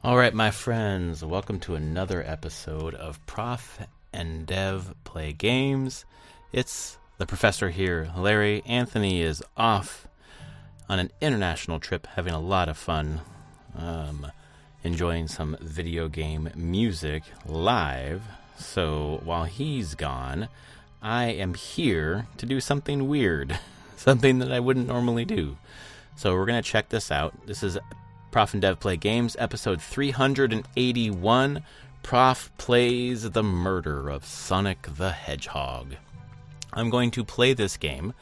All right, my friends, welcome to another episode of Prof and Dev Play Games. It's the professor here, Larry. Anthony is off on an international trip, having a lot of fun, enjoying some video game music live. So while he's gone, I am here to do something weird, something that I wouldn't normally do. So we're going to check this out. This is Prof and Dev Play Games, episode 381. Prof plays the murder of Sonic the Hedgehog. I'm going to play this game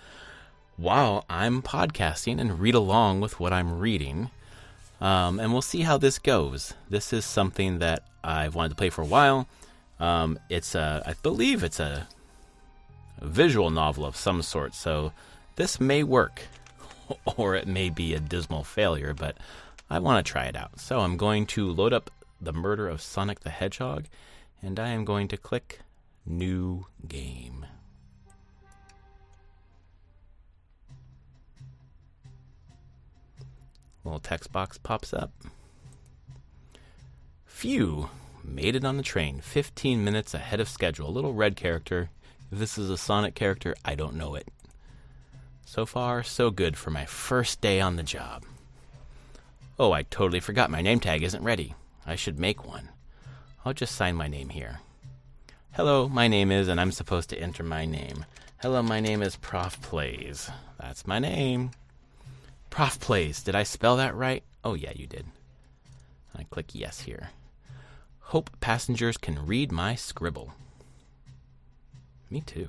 while I'm podcasting and read along with what I'm reading. And we'll see how this goes. This is something that I've wanted to play for a while. I believe it's a visual novel of some sort, so this may work, or it may be a dismal failure, but I want to try it out. So I'm going to load up The Murder of Sonic the Hedgehog, and I am going to click New Game. Little text box pops up. Phew, made it on the train, 15 minutes ahead of schedule. A little red character. If this is a Sonic character, I don't know it. So far, so good for my first day on the job. Oh, I totally forgot my name tag isn't ready. I should make one. I'll just sign my name here. Hello, my name is, and I'm supposed to enter my name. Hello, my name is Prof Plays. That's my name. Prof Plays. Did I spell that right? Oh, yeah, you did. I click yes here. Hope passengers can read my scribble. Me too.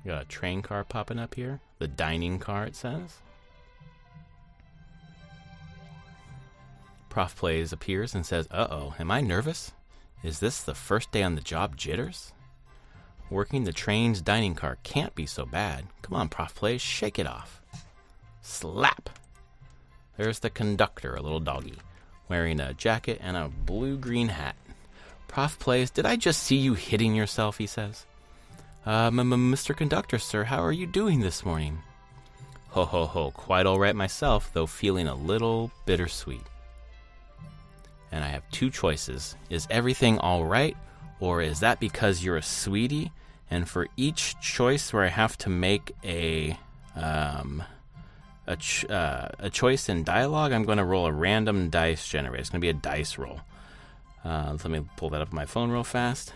Got a train car popping up here. The dining car, it says. Prof Plays appears and says, uh-oh, am I nervous? Is this the first day on the job jitters? Working the train's dining car can't be so bad. Come on, Prof Plays, shake it off. Slap! There's the conductor, a little doggy, wearing a jacket and a blue-green hat. Prof Plays, did I just see you hitting yourself, he says. Mr. Conductor, sir, how are you doing this morning? Ho, ho, ho, quite all right myself, though feeling a little bittersweet. And I have two choices. Is everything all right, or is that because you're a sweetie? And for each choice where I have to make a choice in dialogue, I'm going to roll a random dice generator. It's going to be a dice roll. Let me pull that up on my phone real fast.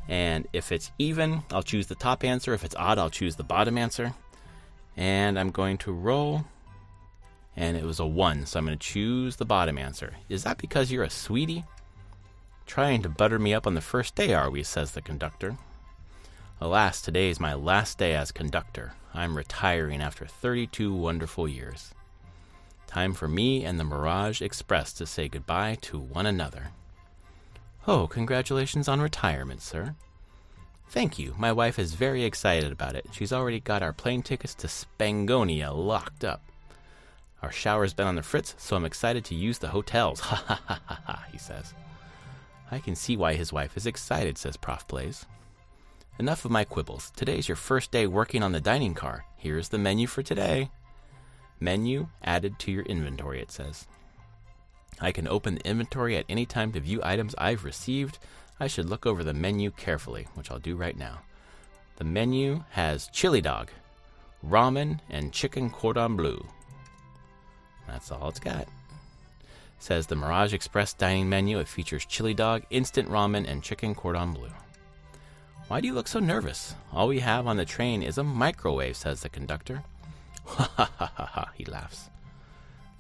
And if it's even, I'll choose the top answer. If it's odd, I'll choose the bottom answer. And I'm going to roll. And it was a 1, so I'm going to choose the bottom answer. Is that because you're a sweetie? Trying to butter me up on the first day, are we? Says the conductor. Alas, today is my last day as conductor. I'm retiring after 32 wonderful years. Time for me and the Mirage Express to say goodbye to one another. Oh, congratulations on retirement, sir. Thank you. My wife is very excited about it. She's already got our plane tickets to Spangonia locked up. Our shower's been on the fritz, so I'm excited to use the hotels. Ha ha ha ha ha, he says. I can see why his wife is excited, says Prof Plays. Enough of my quibbles. Today's your first day working on the dining car. Here's the menu for today. Menu added to your inventory, it says. I can open the inventory at any time to view items I've received. I should look over the menu carefully, which I'll do right now. The menu has chili dog, ramen, and chicken cordon bleu. That's all it's got. It says the Mirage Express dining menu. It features chili dog, instant ramen, and chicken cordon bleu. Why do you look so nervous? All we have on the train is a microwave, says the conductor. Ha ha ha ha ha, he laughs.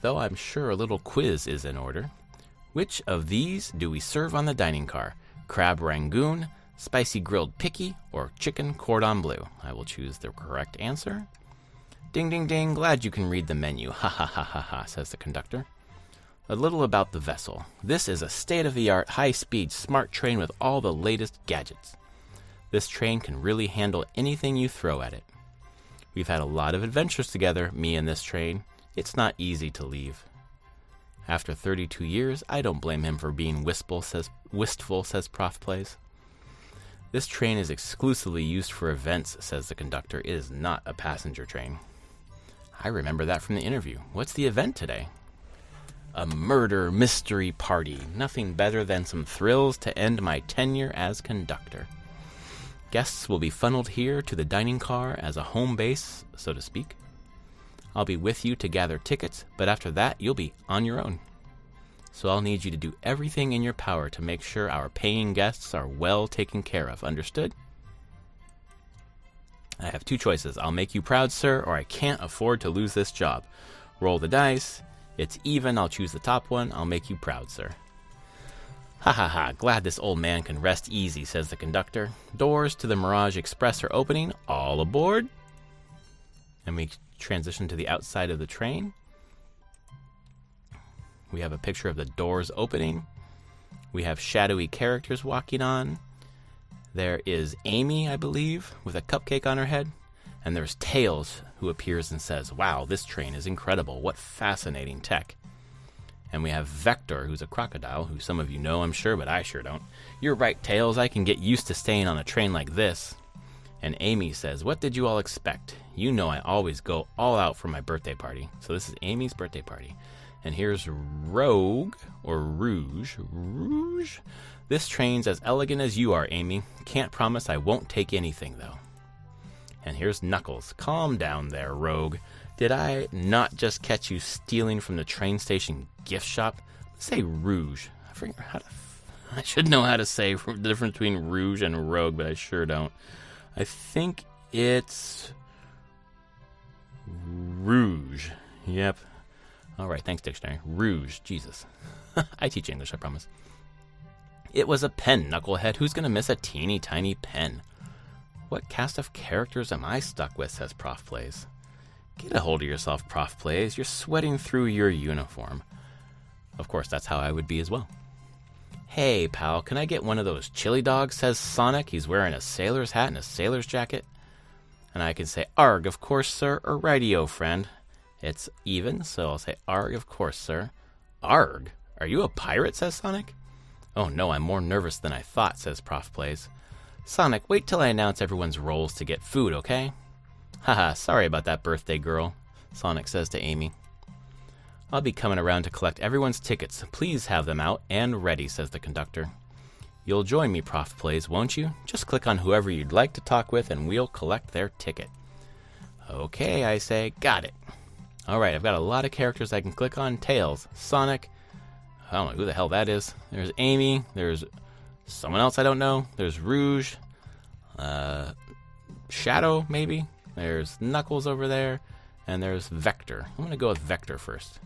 Though I'm sure a little quiz is in order. Which of these do we serve on the dining car? Crab rangoon, spicy grilled picky, or chicken cordon bleu? I will choose the correct answer. Ding ding ding, glad you can read the menu. Ha ha ha ha ha, says the conductor. A little about the vessel. This is a state-of-the-art, high-speed, smart train with all the latest gadgets. This train can really handle anything you throw at it. We've had a lot of adventures together, me and this train. It's not easy to leave. After 32 years, I don't blame him for being wistful, says Prof Plays. This train is exclusively used for events, says the conductor. It is not a passenger train. I remember that from the interview. What's the event today? A murder mystery party. Nothing better than some thrills to end my tenure as conductor. Guests will be funneled here to the dining car as a home base, so to speak. I'll be with you to gather tickets, but after that, you'll be on your own. So I'll need you to do everything in your power to make sure our paying guests are well taken care of. Understood? I have two choices. I'll make you proud, sir, or I can't afford to lose this job. Roll the dice. It's even. I'll choose the top one. I'll make you proud, sir. Ha ha ha. Glad this old man can rest easy, says the conductor. Doors to the Mirage Express are opening. All aboard. And we transition to the outside of the train. We have a picture of the doors opening. We have shadowy characters walking on. There is Amy, I believe, with a cupcake on her head. And there's Tails, who appears and says, wow, this train is incredible. What fascinating tech. And we have Vector, who's a crocodile, who some of you know, I'm sure, but I sure don't. You're right, Tails. I can get used to staying on a train like this. And Amy says, what did you all expect? You know I always go all out for my birthday party. So this is Amy's birthday party. And here's Rogue, or Rouge. Rouge? This train's as elegant as you are, Amy. Can't promise I won't take anything, though. And here's Knuckles. Calm down there, Rogue. Did I not just catch you stealing from the train station gift shop? Let's say Rouge. I forget how to... I should know how to say the difference between Rouge and Rogue, but I sure don't. I think it's... Rouge. Yep. All right, thanks, dictionary. Rouge. Jesus. I teach English, I promise. It was a pen, Knucklehead. Who's going to miss a teeny tiny pen? What cast of characters am I stuck with, says Prof Plays. Get a hold of yourself, Prof Plays. You're sweating through your uniform. Of course, that's how I would be as well. Hey, pal, can I get one of those chili dogs, says Sonic. He's wearing a sailor's hat and a sailor's jacket. And I can say, arg, of course, sir, or rightio, friend. It's even, so I'll say, arg, of course, sir. Arg? Are you a pirate, says Sonic. Oh no, I'm more nervous than I thought, says Prof Plays. Sonic, wait till I announce everyone's roles to get food, okay? Haha, sorry about that, birthday girl, Sonic says to Amy. I'll be coming around to collect everyone's tickets. Please have them out and ready, says the conductor. You'll join me, Prof Plays, won't you? Just click on whoever you'd like to talk with and we'll collect their ticket. Okay, I say, got it. Alright, I've got a lot of characters I can click on. Tails, Sonic, I don't know who the hell that is. There's Amy, there's someone else I don't know. There's Rouge, Shadow, maybe. There's Knuckles over there, and there's Vector. I'm going to go with Vector first.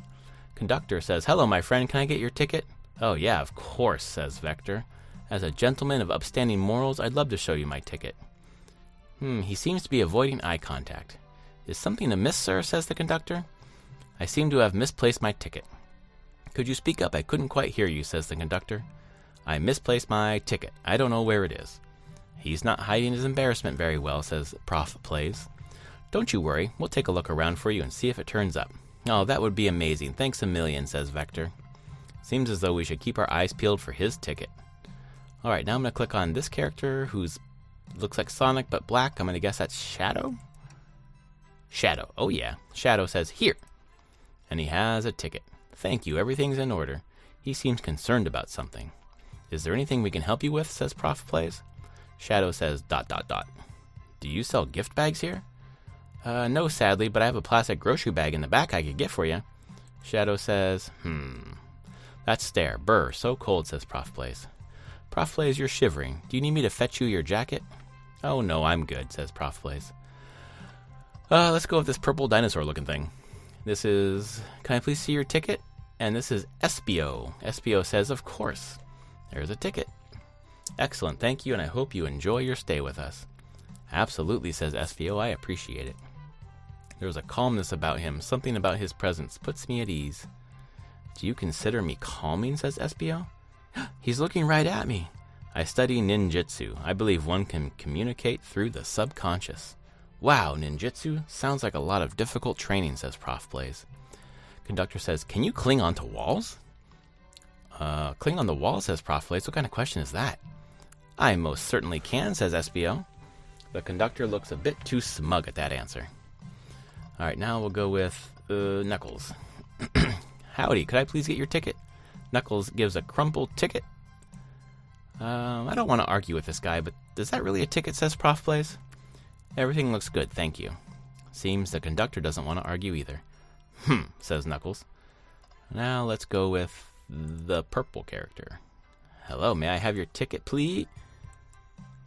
Conductor says, hello, my friend, can I get your ticket? Oh, yeah, of course, says Vector. As a gentleman of upstanding morals, I'd love to show you my ticket. He seems to be avoiding eye contact. Is something amiss, sir, says the conductor. I seem to have misplaced my ticket. Could you speak up? I couldn't quite hear you, says the conductor. I misplaced my ticket. I don't know where it is. He's not hiding his embarrassment very well, says Prof Plays. Don't you worry. We'll take a look around for you and see if it turns up. Oh, that would be amazing. Thanks a million, says Vector. Seems as though we should keep our eyes peeled for his ticket. All right, now I'm going to click on this character who's looks like Sonic but black. I'm going to guess that's Shadow. Shadow. Oh, yeah. Shadow says, here. And he has a ticket. Thank you. Everything's in order. He seems concerned about something. Is there anything we can help you with, says Prof Plays. Shadow says, ... Do you sell gift bags here? No, sadly, but I have a plastic grocery bag in the back I could get for you. Shadow says, That stare. Brr, so cold, says Prof Plays. Prof Plays, you're shivering. Do you need me to fetch you your jacket? Oh, no, I'm good, says Prof Plays. Let's go with this purple dinosaur-looking thing. This is, can I please see your ticket? And this is Espio. Espio says, of course. There's a ticket. Excellent, thank you, and I hope you enjoy your stay with us. Absolutely, says Espio, I appreciate it. There's a calmness about him, something about his presence puts me at ease. Do you consider me calming, says Espio? He's looking right at me. I study ninjutsu. I believe one can communicate through the subconscious. Wow, ninjutsu? Sounds like a lot of difficult training, says Prof Plays. Conductor says, can you cling onto walls? Cling on the wall, says Prof Plays. What kind of question is that? I most certainly can, says Espio. The conductor looks a bit too smug at that answer. All right, now we'll go with Knuckles. Howdy, could I please get your ticket? Knuckles gives a crumpled ticket. I don't want to argue with this guy, but is that really a ticket, says Prof Plays. Everything looks good, thank you. Seems the conductor doesn't want to argue either. Says Knuckles. Now let's go with the purple character. Hello, may I have your ticket, please?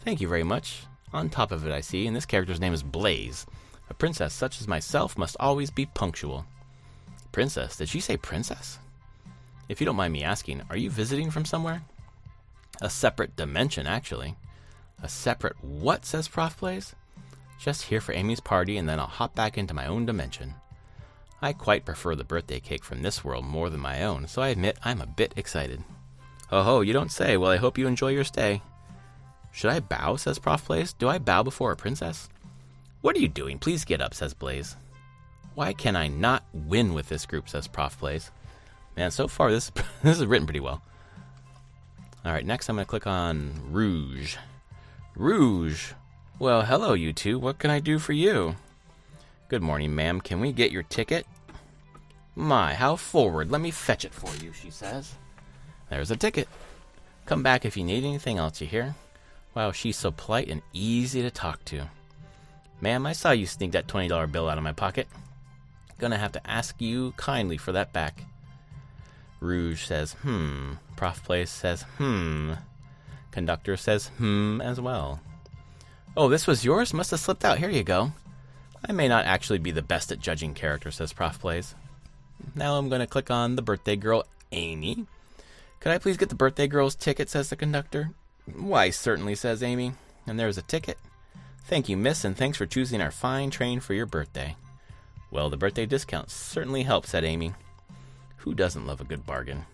Thank you very much. On top of it, I see, and this character's name is Blaze. A princess such as myself must always be punctual. Princess? Did she say princess? If you don't mind me asking, are you visiting from somewhere? A separate dimension, actually. A separate what, says Prof Plays? Just here for Amy's party, and then I'll hop back into my own dimension. I quite prefer the birthday cake from this world more than my own, so I admit I'm a bit excited. Oh, you don't say. Well, I hope you enjoy your stay. Should I bow, says Prof Plays. Do I bow before a princess? What are you doing? Please get up, says Blaze. Why can I not win with this group, says Prof Plays. Man, so far this is written pretty well. All right, next I'm going to click on Rouge. Rouge. Well, hello, you two. What can I do for you? Good morning, ma'am. Can we get your ticket? My, how forward. Let me fetch it for you, she says. There's a ticket. Come back if you need anything else, you hear? Wow, she's so polite and easy to talk to. Ma'am, I saw you sneak that $20 bill out of my pocket. Gonna have to ask you kindly for that back. Rouge says, Prof Plays says, Conductor says, as well. Oh, this was yours? Must have slipped out. Here you go. I may not actually be the best at judging characters, says Prof Plays. Now I'm going to click on the birthday girl, Amy. Could I please get the birthday girl's ticket, says the conductor. Why, certainly, says Amy. And there's a ticket. Thank you, miss, and thanks for choosing our fine train for your birthday. Well, the birthday discount certainly helps, said Amy. Who doesn't love a good bargain?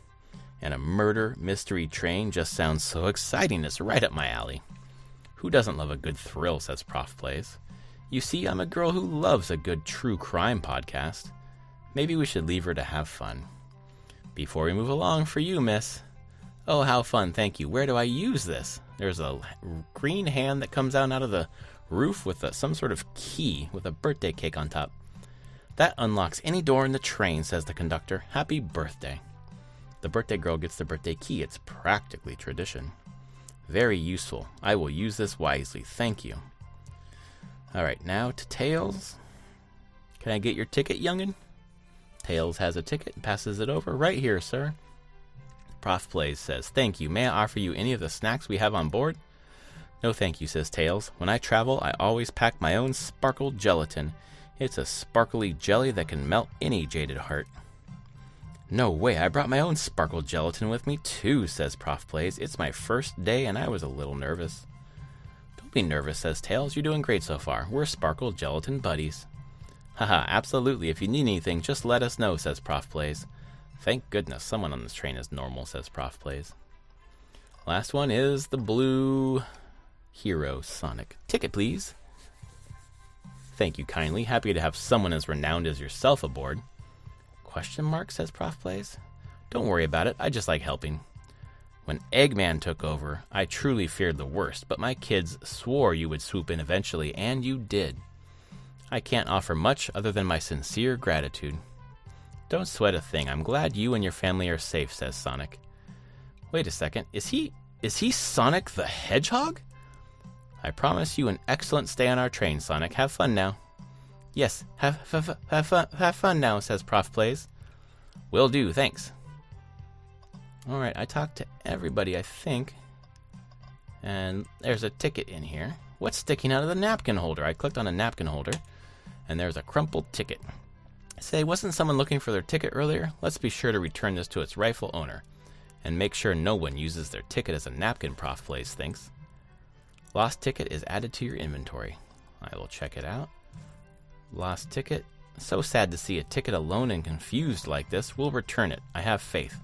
And a murder mystery train just sounds so exciting. It's right up my alley. Who doesn't love a good thrill, says Prof Plays. You see, I'm a girl who loves a good true crime podcast. Maybe we should leave her to have fun. Before we move along, for you, miss. Oh, how fun, thank you. Where do I use this? There's a green hand that comes out of the roof with some sort of key with a birthday cake on top. That unlocks any door in the train, says the conductor. Happy birthday. The birthday girl gets the birthday key. It's practically tradition. Very useful. I will use this wisely. Thank you. All right, now to Tails. Can I get your ticket, youngin? Tails has a ticket and passes it over. Right here, sir. Prof Plays says, thank you. May I offer you any of the snacks we have on board? No, thank you, says Tails. When I travel, I always pack my own sparkled gelatin. It's a sparkly jelly that can melt any jaded heart. No way, I brought my own sparkled gelatin with me too, says Prof Plays. It's my first day and I was a little nervous. Don't be nervous, says Tails. You're doing great so far. We're sparkled gelatin buddies. Haha, absolutely. If you need anything, just let us know, says Prof Plays. Thank goodness someone on this train is normal, says Prof Plays. Last one is the blue hero Sonic. Ticket, please. Thank you kindly. Happy to have someone as renowned as yourself aboard. Question mark, says Prof Plays. Don't worry about it. I just like helping. When Eggman took over, I truly feared the worst, but my kids swore you would swoop in eventually, and you did. I can't offer much other than my sincere gratitude. Don't sweat a thing. I'm glad you and your family are safe, says Sonic. Wait a second. Is he Sonic the Hedgehog? I promise you an excellent stay on our train, Sonic. Have fun now. Yes, have fun now, says Prof Plays. Will do, thanks. Alright, I talked to everybody, I think. And there's a ticket in here. What's sticking out of the napkin holder? I clicked on a napkin holder, and there's a crumpled ticket. Say, wasn't someone looking for their ticket earlier? Let's be sure to return this to its rightful owner. And make sure no one uses their ticket as a napkin, Prof Plays thinks. Lost ticket is added to your inventory. I will check it out. Lost ticket. So sad to see a ticket alone and confused like this. We'll return it. I have faith.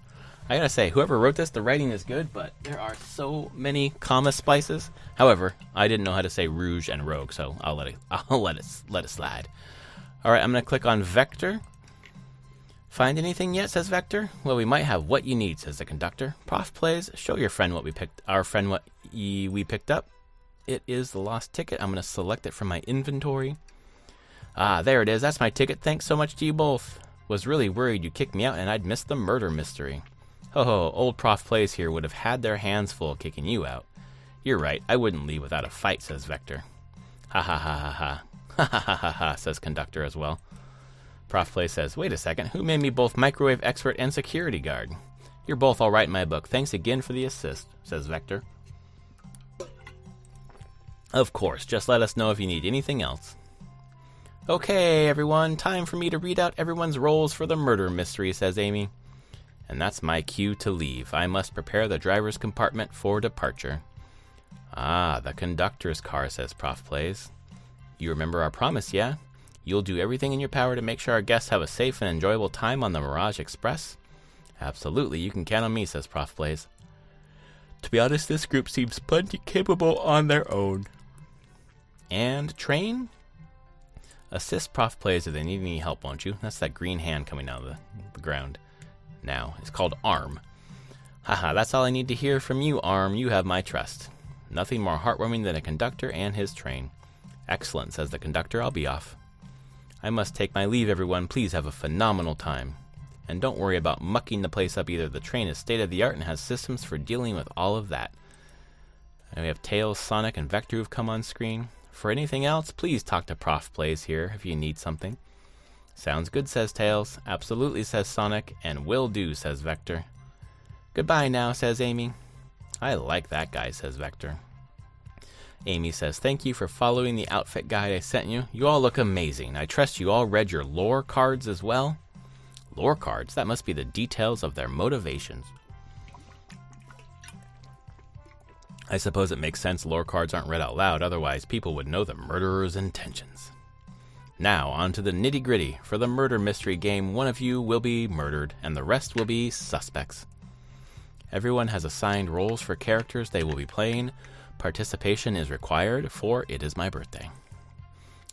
I gotta say, whoever wrote this, the writing is good, but there are so many comma splices. However, I didn't know how to say rouge and rogue, so I'll let it slide. All right, I'm gonna click on Vector. Find anything yet, says Vector. Well, we might have what you need, says the conductor. Prof Plays, show your friend what we picked. Our friend what we picked up. It is the lost ticket. I'm gonna select it from my inventory. Ah, there it is. That's my ticket. Thanks so much to you both. Was really worried you kicked me out and I'd missed the murder mystery. Ho ho, old Prof Plays here would have had their hands full kicking you out. You're right, I wouldn't leave without a fight, says Vector. Ha ha ha ha ha. Ha ha ha ha ha, says Conductor as well. Prof Play says, wait a second, who made me both microwave expert and security guard? You're both alright in my book. Thanks again for the assist, says Vector. Of course, just let us know if you need anything else. Okay, everyone, time for me to read out everyone's roles for the murder mystery, says Amy. And that's my cue to leave. I must prepare the driver's compartment for departure. Ah, the conductor's car, says Prof Plays. You remember our promise, yeah? You'll do everything in your power to make sure our guests have a safe and enjoyable time on the Mirage Express? Absolutely, you can count on me, says Prof Plays. To be honest, this group seems plenty capable on their own. And train? Assist Prof Plays if they need any help, won't you? That's that green hand coming out of the ground. Now, it's called ARM. Haha, that's all I need to hear from you, ARM. You have my trust. Nothing more heartwarming than a conductor and his train. Excellent, says the conductor. I'll be off. I must take my leave, everyone. Please have a phenomenal time. And don't worry about mucking the place up either. The train is state-of-the-art and has systems for dealing with all of that. And we have Tails, Sonic, and Vector who've come on screen. For anything else, please talk to Prof Plays here if you need something. Sounds good, says Tails. Absolutely, says Sonic. And will do, says Vector. Goodbye now, says Amy. I like that guy, says Vector. Amy says, thank you for following the outfit guide I sent you. You all look amazing. I trust you all read your lore cards as well. Lore cards? That must be the details of their motivations. I suppose it makes sense lore cards aren't read out loud, otherwise people would know the murderer's intentions. Now, on to the nitty-gritty. For the murder mystery game, one of you will be murdered, and the rest will be suspects. Everyone has assigned roles for characters they will be playing. Participation is required, for it is my birthday.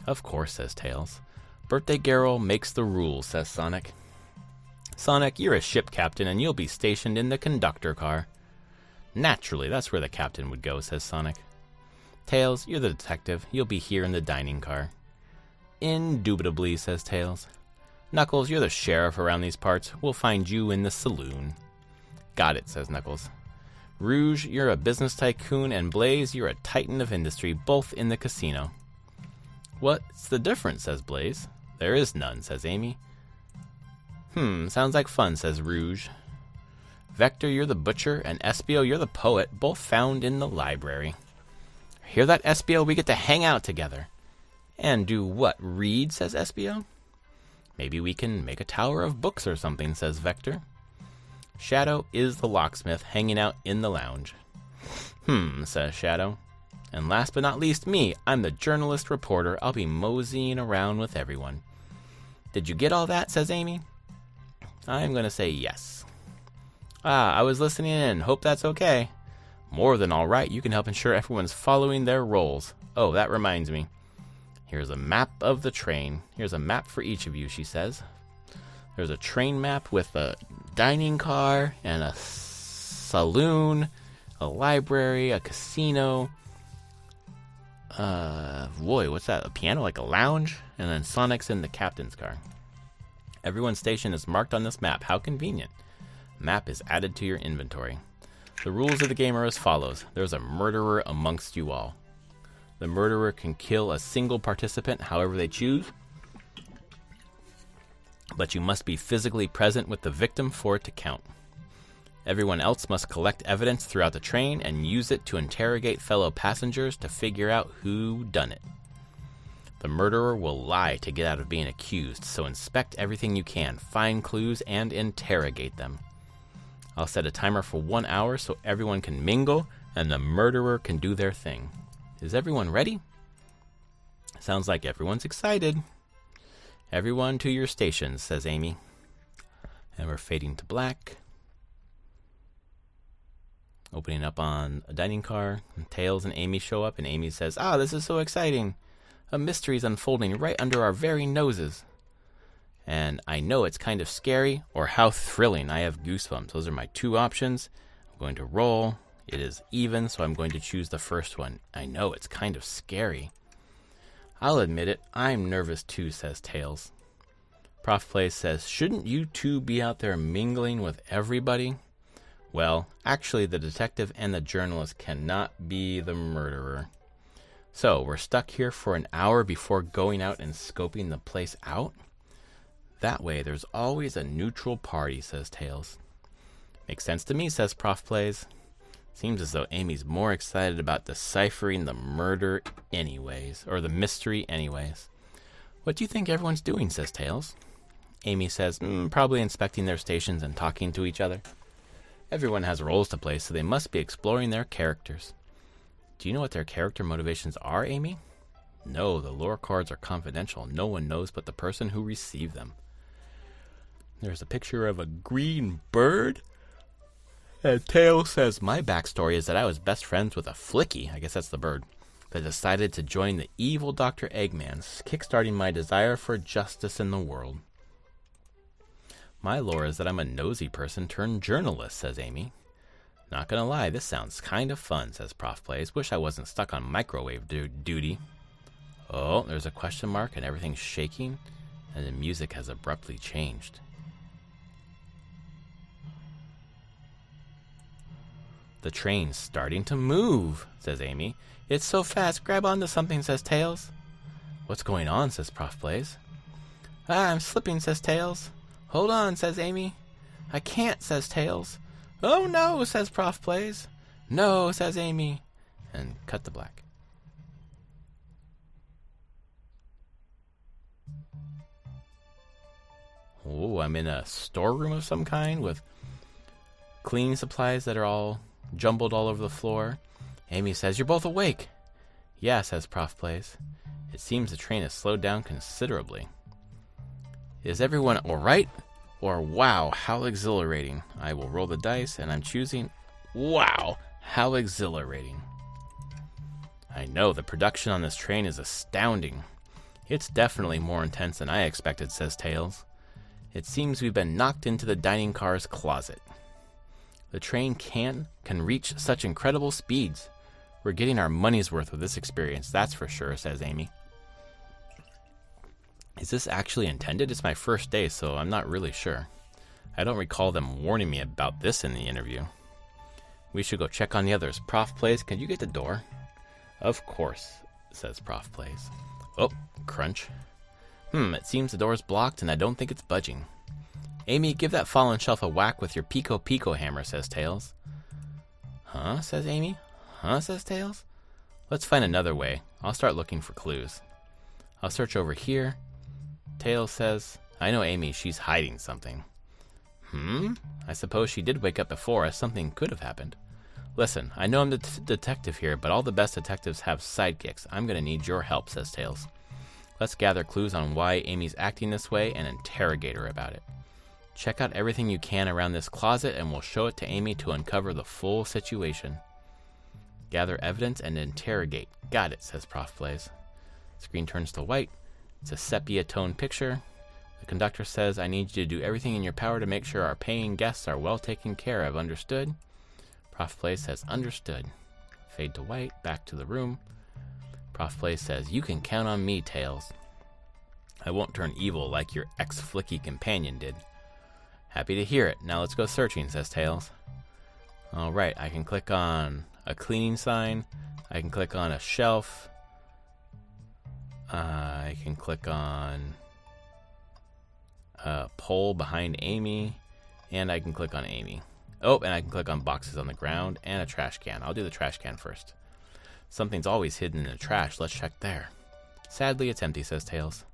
Of course, says Tails. Birthday Garrel makes the rules, says Sonic. Sonic, you're a ship captain, and you'll be stationed in the conductor car. Naturally, that's where the captain would go, says Sonic. Tails, you're the detective. You'll be here in the dining car. Indubitably, says Tails. Knuckles, you're the sheriff around these parts. We'll find you in the saloon. Got it, says Knuckles. Rouge, you're a business tycoon, and Blaze, you're a titan of industry, both in the casino. What's the difference, says Blaze. There is none, says Amy. Sounds like fun, says Rouge. Vector, you're the butcher, and Espio, you're the poet, both found in the library. Hear that, Espio? We get to hang out together. And do what, read, says Espio. Maybe we can make a tower of books or something, says Vector. Shadow is the locksmith hanging out in the lounge. Says Shadow. And last but not least, me. I'm the journalist reporter. I'll be moseying around with everyone. Did you get all that, says Amy. I'm going to say yes. I was listening in. Hope that's okay. More than all right. You can help ensure everyone's following their roles. Oh, that reminds me. Here's a map of the train. Here's a map for each of you, she says. There's a train map with a dining car and a saloon, a library, a casino. What's that? A piano, like a lounge? And then Sonic's in the captain's car. Everyone's station is marked on this map. How convenient. Map is added to your inventory. The rules of the game are as follows. There's a murderer amongst you all. The murderer can kill a single participant however they choose, but you must be physically present with the victim for it to count. Everyone else must collect evidence throughout the train and use it to interrogate fellow passengers to figure out who done it. The murderer will lie to get out of being accused, so inspect everything you can, find clues, and interrogate them. I'll set a timer for 1 hour so everyone can mingle and the murderer can do their thing. Is everyone ready? Sounds like everyone's excited. Everyone to your stations, says Amy. And we're fading to black. Opening up on a dining car. And Tails and Amy show up, and Amy says, this is so exciting. A mystery's unfolding right under our very noses. And I know it's kind of scary, or how thrilling. I have goosebumps. Those are my two options. I'm going to roll. It is even, so I'm going to choose the first one. I know it's kind of scary. I'll admit it, I'm nervous too, says Tails. Prof Plays says, shouldn't you two be out there mingling with everybody? Well, actually the detective and the journalist cannot be the murderer. So, we're stuck here for an hour before going out and scoping the place out? That way, there's always a neutral party, says Tails. Makes sense to me, says Prof Plays. Seems as though Amy's more excited about deciphering the murder anyways, or the mystery anyways. What do you think everyone's doing, says Tails. Amy says, probably inspecting their stations and talking to each other. Everyone has roles to play, so they must be exploring their characters. Do you know what their character motivations are, Amy? No, the lore cards are confidential. No one knows but the person who received them. There's a picture of a green bird. And Tails says, my backstory is that I was best friends with a Flicky, I guess that's the bird, that decided to join the evil Dr. Eggman's, kickstarting my desire for justice in the world. My lore is that I'm a nosy person turned journalist, says Amy. Not gonna lie, this sounds kind of fun, says Prof Plays. Wish I wasn't stuck on microwave duty. Oh, there's a question mark and everything's shaking, and the music has abruptly changed. The train's starting to move, says Amy. It's so fast, grab onto something, says Tails. What's going on, says Prof Plays. I'm slipping, says Tails. Hold on, says Amy. I can't, says Tails. Oh no, says Prof Plays. No, says Amy. And cut to black. Oh, I'm in a storeroom of some kind with cleaning supplies that are all jumbled all over the floor. Amy says, you're both awake. Yeah, says Prof Plays. It seems the train has slowed down considerably. Is everyone alright? Or wow, how exhilarating. I will roll the dice and I'm choosing wow, how exhilarating. I know, the production on this train is astounding. It's definitely more intense than I expected, says Tails. It seems we've been knocked into the dining car's closet. The train can reach such incredible speeds. We're getting our money's worth with this experience, that's for sure, says Amy. Is this actually intended? It's my first day, so I'm not really sure. I don't recall them warning me about this in the interview. We should go check on the others. Prof Plays, can you get the door? Of course, says Prof Plays. Oh, crunch. It seems the door's blocked and I don't think it's budging. Amy, give that fallen shelf a whack with your pico hammer, says Tails. Huh, says Amy. Huh, says Tails. Let's find another way. I'll start looking for clues. I'll search over here. Tails says, I know Amy, she's hiding something. I suppose she did wake up before us. Something could have happened. Listen, I know I'm the detective here, but all the best detectives have sidekicks. I'm going to need your help, says Tails. Let's gather clues on why Amy's acting this way and interrogate her about it. Check out everything you can around this closet and we'll show it to Amy to uncover the full situation. Gather evidence and interrogate. Got it, says Prof Plays. Screen turns to white. It's a sepia-toned picture. The conductor says, I need you to do everything in your power to make sure our paying guests are well taken care of. Understood? Prof Plays says, understood. Fade to white, back to the room. Prof Plays says, you can count on me, Tails. I won't turn evil like your ex-flicky companion did. Happy to hear it. Now let's go searching, says Tails. Alright, I can click on a cleaning sign. I can click on a shelf. I can click on a pole behind Amy, and I can click on Amy. Oh, and I can click on boxes on the ground and a trash can. I'll do the trash can first. Something's always hidden in the trash. Let's check there. Sadly, it's empty, says Tails.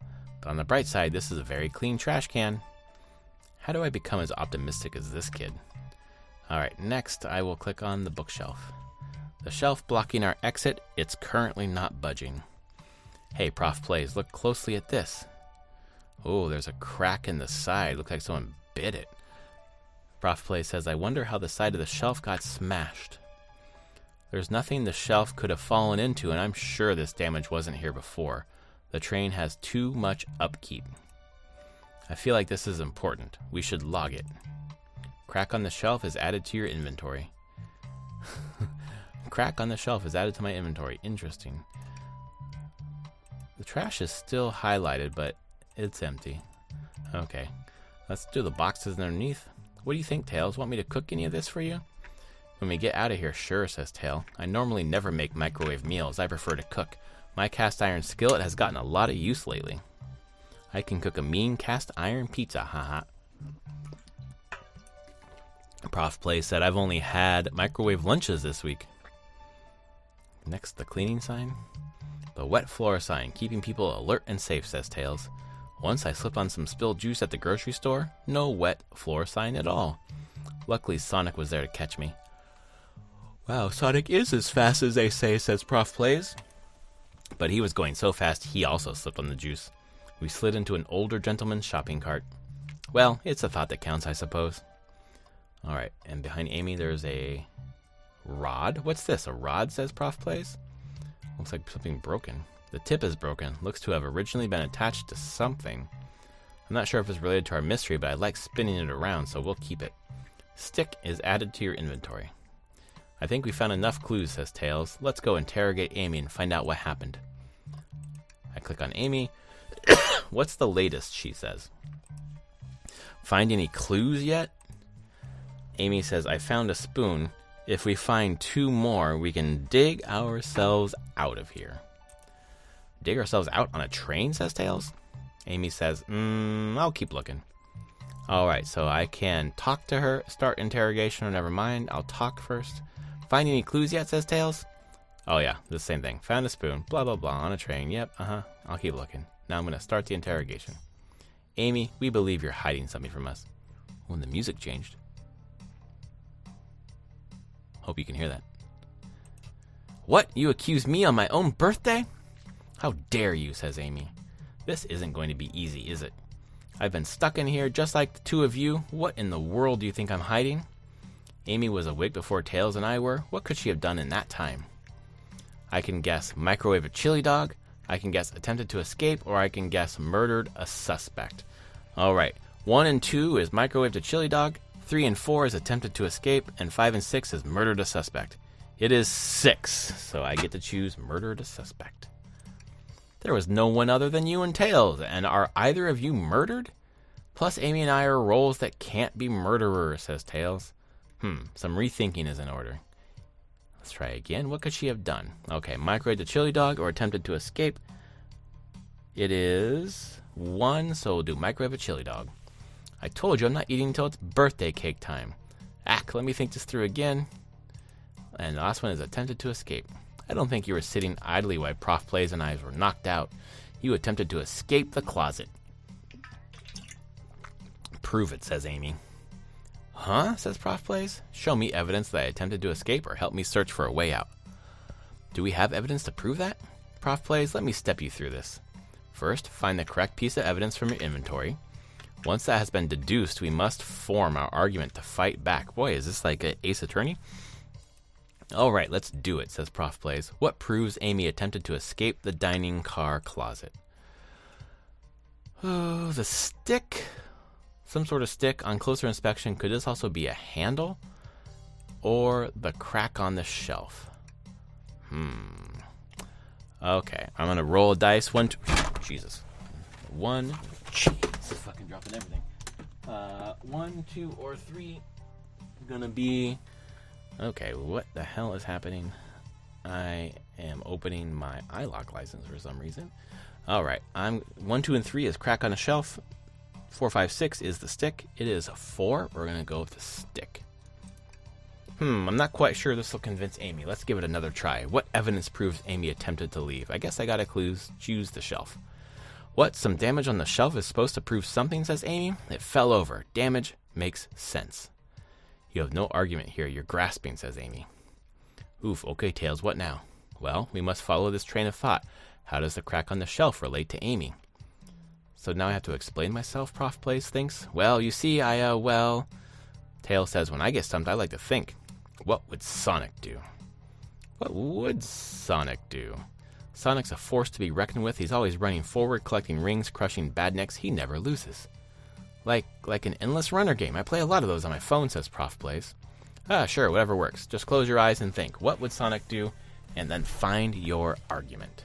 But on the bright side, this is a very clean trash can. How do I become as optimistic as this kid? Alright, next I will click on the bookshelf. The shelf blocking our exit, it's currently not budging. Hey, Prof Plays, look closely at this. Oh, there's a crack in the side. Looks like someone bit it. Prof Plays says, I wonder how the side of the shelf got smashed. There's nothing the shelf could have fallen into, and I'm sure this damage wasn't here before. The train has too much upkeep. I feel like this is important. We should log it. Crack on the shelf is added to your inventory. Crack on the shelf is added to my inventory. Interesting. The trash is still highlighted, but it's empty. Okay, let's do the boxes underneath. What do you think, Tails? Want me to cook any of this for you? When we get out of here, sure, says Tail. I normally never make microwave meals. I prefer to cook. My cast iron skillet has gotten a lot of use lately. I can cook a mean cast iron pizza, haha. Prof Play said, I've only had microwave lunches this week. Next, the cleaning sign. The wet floor sign, keeping people alert and safe, says Tails. Once I slipped on some spilled juice at the grocery store. No wet floor sign at all. Luckily, Sonic was there to catch me. Wow, Sonic is as fast as they say, says Prof Plays. But he was going so fast, he also slipped on the juice. We slid into an older gentleman's shopping cart. Well, it's a thought that counts, I suppose. Alright, and behind Amy there's a rod. What's this, a rod, says Prof Plays? Looks like something broken. The tip is broken. Looks to have originally been attached to something. I'm not sure if it's related to our mystery, but I like spinning it around, so we'll keep it. Stick is added to your inventory. I think we found enough clues, says Tails. Let's go interrogate Amy and find out what happened. I click on Amy. What's the latest, she says. Find any clues yet? Amy says, I found a spoon. If we find 2 more, we can dig ourselves out of here. Dig ourselves out on a train, says Tails. Amy says, I'll keep looking. Alright, so I can talk to her, start interrogation, or never mind. I'll talk first. Find any clues yet, says Tails? Oh yeah, the same thing. Found a spoon, blah blah blah, on a train. Yep, I'll keep looking. Now I'm going to start the interrogation. Amy, we believe you're hiding something from us. When the music changed. Hope you can hear that. What? You accuse me on my own birthday? How dare you, says Amy. This isn't going to be easy, is it? I've been stuck in here just like the 2 of you. What in the world do you think I'm hiding? Amy was awake before Tails and I were. What could she have done in that time? I can guess microwave a chili dog. I can guess attempted to escape, or I can guess murdered a suspect. Alright, 1 and 2 is microwaved a chili dog. 3 and 4 is attempted to escape, and 5 and 6 is murdered a suspect. It is 6, so I get to choose murdered a suspect. There was no one other than you and Tails, and are either of you murdered? Plus, Amy and I are roles that can't be murderers, says Tails. Some rethinking is in order. Let's try again. What could she have done? Okay, microwaved a chili dog or attempted to escape. It is 1, so we'll do microwave a chili dog. I told you I'm not eating until it's birthday cake time. Let me think this through again. And the last one is attempted to escape. I don't think you were sitting idly while Prof Plays and I were knocked out. You attempted to escape the closet. Prove it, says Amy. Huh? Says Prof Plays. Show me evidence that I attempted to escape or help me search for a way out. Do we have evidence to prove that? Prof Plays, let me step you through this. First, find the correct piece of evidence from your inventory. Once that has been deduced, we must form our argument to fight back. Boy, is this like an Ace Attorney? Alright, let's do it, says Prof Plays. What proves Amy attempted to escape the dining car closet? Oh, the stick? Some sort of stick. On closer inspection, could this also be a handle? Or the crack on the shelf? Okay, I'm going to roll a dice. 1, 2... Jesus. 1... Jeez, fucking dropping everything. 1, 2, or 3. Gonna be... Okay, what the hell is happening? I am opening my iLock license for some reason. Alright, 1, 2, and 3 is crack on a shelf. 4, 5, 6 is the stick. It is 4. We're gonna go with the stick. I'm not quite sure this will convince Amy. Let's give it another try. What evidence proves Amy attempted to leave? I guess I got a clue. Choose the shelf. What? Some damage on the shelf is supposed to prove something, says Amy. It fell over. Damage makes sense. You have no argument here. You're grasping, says Amy. Oof, okay, Tails, what now? Well, we must follow this train of thought. How does the crack on the shelf relate to Amy? So now I have to explain myself, Prof Plays thinks. Well, you see, Tails says, when I get stumped, I like to think. What would Sonic do? What would Sonic do? Sonic's a force to be reckoned with. He's always running forward, collecting rings, crushing badniks. He never loses. Like an endless runner game. I play a lot of those on my phone, says Prof Plays. Sure, whatever works. Just close your eyes and think. What would Sonic do? And then find your argument.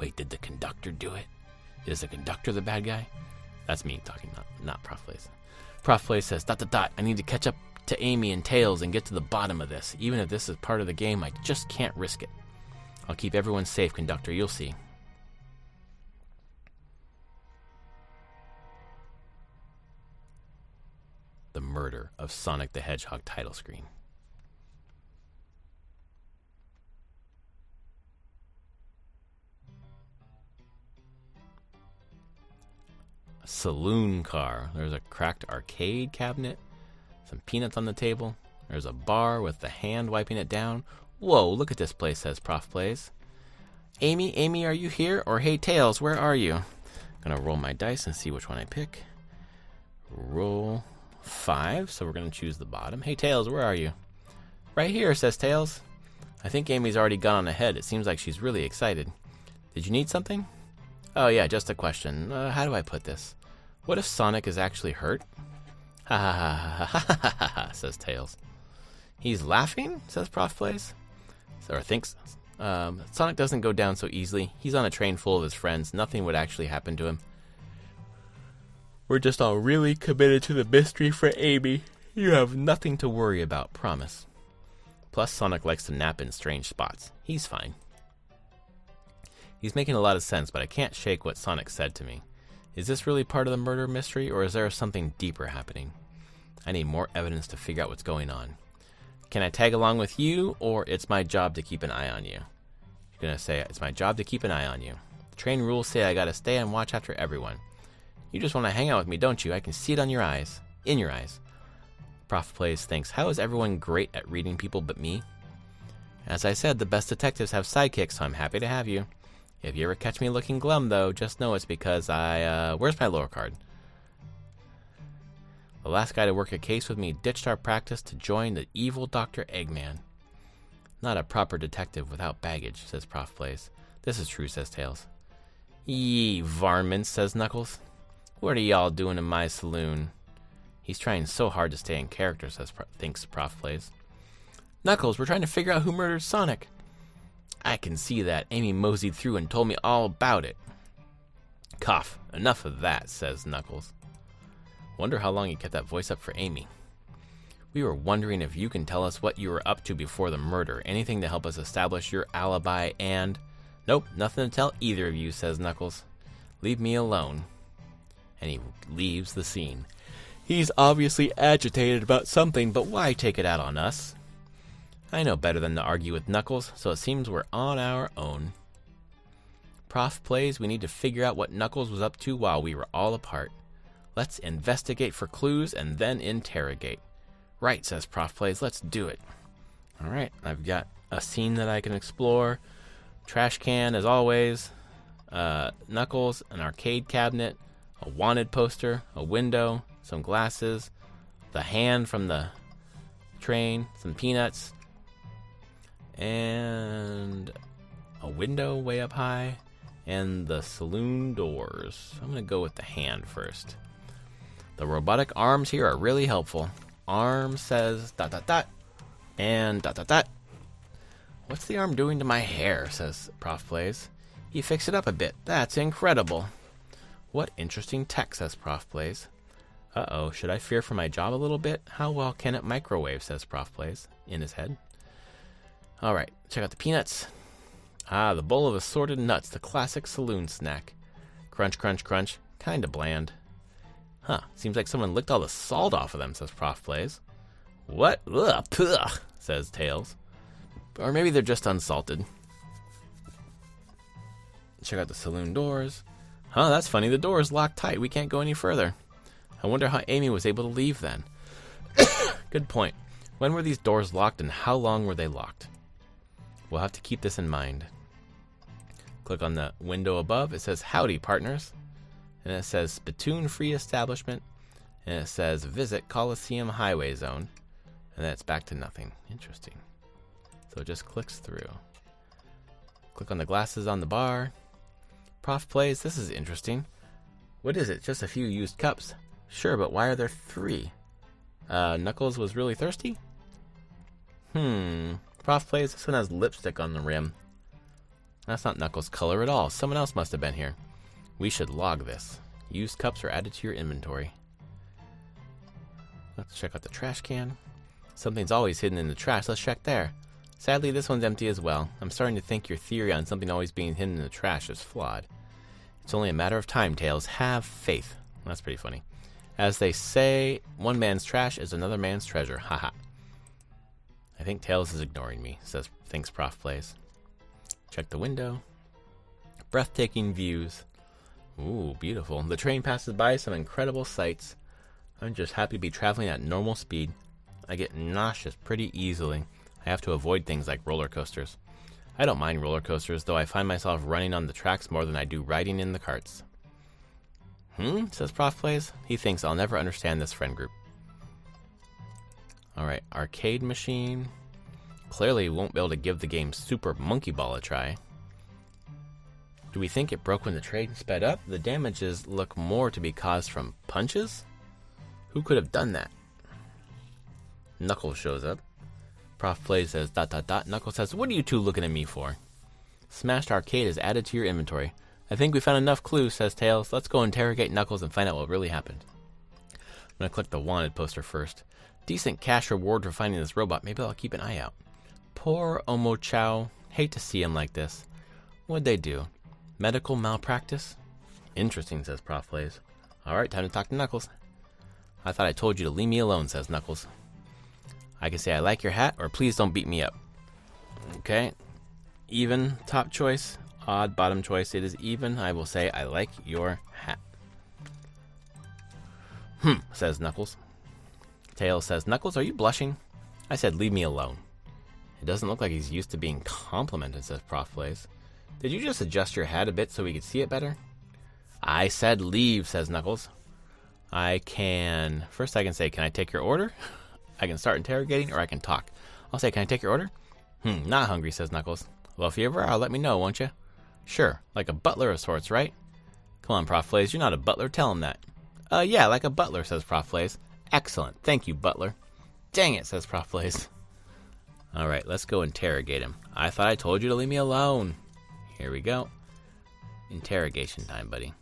Wait, did the conductor do it? Is the conductor the bad guy? That's me talking, not Prof Plays. Prof Plays says, ... I need to catch up to Amy and Tails and get to the bottom of this. Even if this is part of the game, I just can't risk it. I'll keep everyone safe, conductor. You'll see. The murder of Sonic the Hedgehog title screen. A saloon car. There's a cracked arcade cabinet. Some peanuts on the table. There's a bar with the hand wiping it down. Whoa, look at this place, says Prof Plays. Amy, are you here? Or hey, Tails, where are you? I'm gonna roll my dice and see which one I pick. Roll 5, so we're gonna choose the bottom. Hey, Tails, where are you? Right here, says Tails. I think Amy's already gone on ahead. It seems like she's really excited. Did you need something? Oh yeah, just a question. How do I put this? What if Sonic is actually hurt? Ha ha ha ha ha ha ha ha, says Tails. He's laughing, says Prof Plays. Or thinks. Sonic doesn't go down so easily. He's on a train full of his friends. Nothing would actually happen to him. We're just all really committed to the mystery for Amy. You have nothing to worry about, promise. Plus, Sonic likes to nap in strange spots. He's fine. He's making a lot of sense, but I can't shake what Sonic said to me. Is this really part of the murder mystery, or is there something deeper happening? I need more evidence to figure out what's going on. Can I tag along with you, or it's my job to keep an eye on you? You're going to say, it's my job to keep an eye on you. The train rules say I got to stay and watch after everyone. You just want to hang out with me, don't you? I can see it on your eyes. In your eyes. Prof Plays thinks, how is everyone great at reading people but me? As I said, the best detectives have sidekicks, so I'm happy to have you. If you ever catch me looking glum, though, just know it's because where's my lore card? The last guy to work a case with me ditched our practice to join the evil Dr. Eggman. Not a proper detective without baggage, says Prof Plays. This is true, says Tails. Ye varmints, says Knuckles. What are y'all doing in my saloon? He's trying so hard to stay in character, thinks Prof Plays. Knuckles, we're trying to figure out who murdered Sonic. I can see that. Amy moseyed through and told me all about it. Cough. Enough of that, says Knuckles. Wonder how long you kept that voice up for Amy. We were wondering if you can tell us what you were up to before the murder. Anything to help us establish your alibi and... Nope, nothing to tell either of you, says Knuckles. Leave me alone. And he leaves the scene. He's obviously agitated about something, but why take it out on us? I know better than to argue with Knuckles, so it seems we're on our own. Prof Plays, we need to figure out what Knuckles was up to while we were all apart. Let's investigate for clues and then interrogate. Right, says Prof Plays, let's do it. Alright, I've got a scene that I can explore. Trash can, as always. Knuckles, an arcade cabinet, a wanted poster, a window, some glasses, the hand from the train, some peanuts, and a window way up high, and the saloon doors. I'm going to go with the hand first. The robotic arms here are really helpful. Arm says ... and ... What's the arm doing to my hair, says Prof Plays. He fixed it up a bit. That's incredible. What interesting tech, says Prof Plays. Uh-oh, should I fear for my job a little bit? How well can it microwave, says Prof Plays, in his head. Alright, check out the peanuts. Ah, the bowl of assorted nuts, the classic saloon snack. Crunch, crunch, crunch. Kinda bland. Huh, seems like someone licked all the salt off of them, says Prof Plays. What? Ugh, pugh, says Tails. Or maybe they're just unsalted. Check out the saloon doors. Huh, that's funny, the door is locked tight. We can't go any further. I wonder how Amy was able to leave then. Good point. When were these doors locked and how long were they locked? We'll have to keep this in mind. Click on the window above. It says, howdy, partners. And it says, spittoon-free establishment. And it says, visit Coliseum Highway Zone. And then it's back to nothing. Interesting. So it just clicks through. Click on the glasses on the bar. Prof Plays, this is interesting. What is it? Just a few used cups. Sure, but why are there 3? Knuckles was really thirsty? Prof Plays, this one has lipstick on the rim. That's not Knuckles' color at all. Someone else must have been here. We should log this. Used cups are added to your inventory. Let's check out the trash can. Something's always hidden in the trash. Let's check there. Sadly, this one's empty as well. I'm starting to think your theory on something always being hidden in the trash is flawed. It's only a matter of time, Tails. Have faith. That's pretty funny. As they say, one man's trash is another man's treasure. Haha. I think Tails is ignoring me, thinks Prof plays. Check the window. Breathtaking views. Ooh, beautiful. The train passes by some incredible sights. I'm just happy to be traveling at normal speed. I get nauseous pretty easily. I have to avoid things like roller coasters. I don't mind roller coasters, though I find myself running on the tracks more than I do riding in the carts. Says Prof plays. He thinks I'll never understand this friend group. Alright, arcade machine. Clearly won't be able to give the game Super Monkey Ball a try. Do we think it broke when the train sped up? The damages look more to be caused from punches? Who could have done that? Knuckles shows up. Prof plays says ... Knuckles says, what are you two looking at me for? Smashed arcade is added to your inventory. I think we found enough clues, says Tails. Let's go interrogate Knuckles and find out what really happened. I'm gonna click the wanted poster first. Decent cash reward for finding this robot. Maybe I'll keep an eye out. Poor Omo Chow. Hate to see him like this. What'd they do? Medical malpractice? Interesting, says Prof plays. Alright, time to talk to Knuckles. I thought I told you to leave me alone, says Knuckles. I can say I like your hat, or please don't beat me up. Okay. Even, top choice. Odd, bottom choice. It is even. I will say I like your hat. Says Knuckles. Tails says, Knuckles, are you blushing? I said leave me alone. It doesn't look like he's used to being complimented, says Prof plays. Did you just adjust your hat a bit so we could see it better? I said leave, says Knuckles. First I can say, can I take your order? I can start interrogating, or I can talk. I'll say, can I take your order? Not hungry, says Knuckles. Well, if you ever are, let me know, won't you? Sure, like a butler of sorts, right? Come on, Prof plays, you're not a butler, tell him that. Yeah, like a butler, says Prof plays. Excellent, thank you, butler. Dang it, says Prof plays. Alright, let's go interrogate him. I thought I told you to leave me alone. Here we go. Interrogation time, buddy.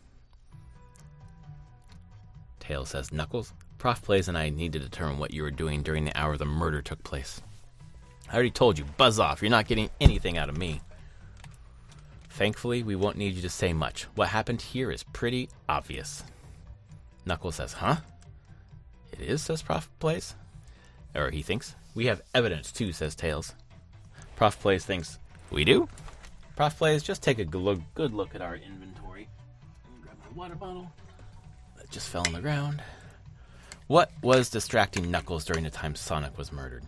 Tails says, Knuckles, Prof plays and I need to determine what you were doing during the hour the murder took place. I already told you, buzz off. You're not getting anything out of me. Thankfully, we won't need you to say much. What happened here is pretty obvious. Knuckles says, huh? It is, says Prof plays. Or he thinks. We have evidence too, says Tails. Prof plays thinks, we do? Prof plays, just take a good look at our inventory. Grab my water bottle. That just fell on the ground. What was distracting Knuckles during the time Sonic was murdered?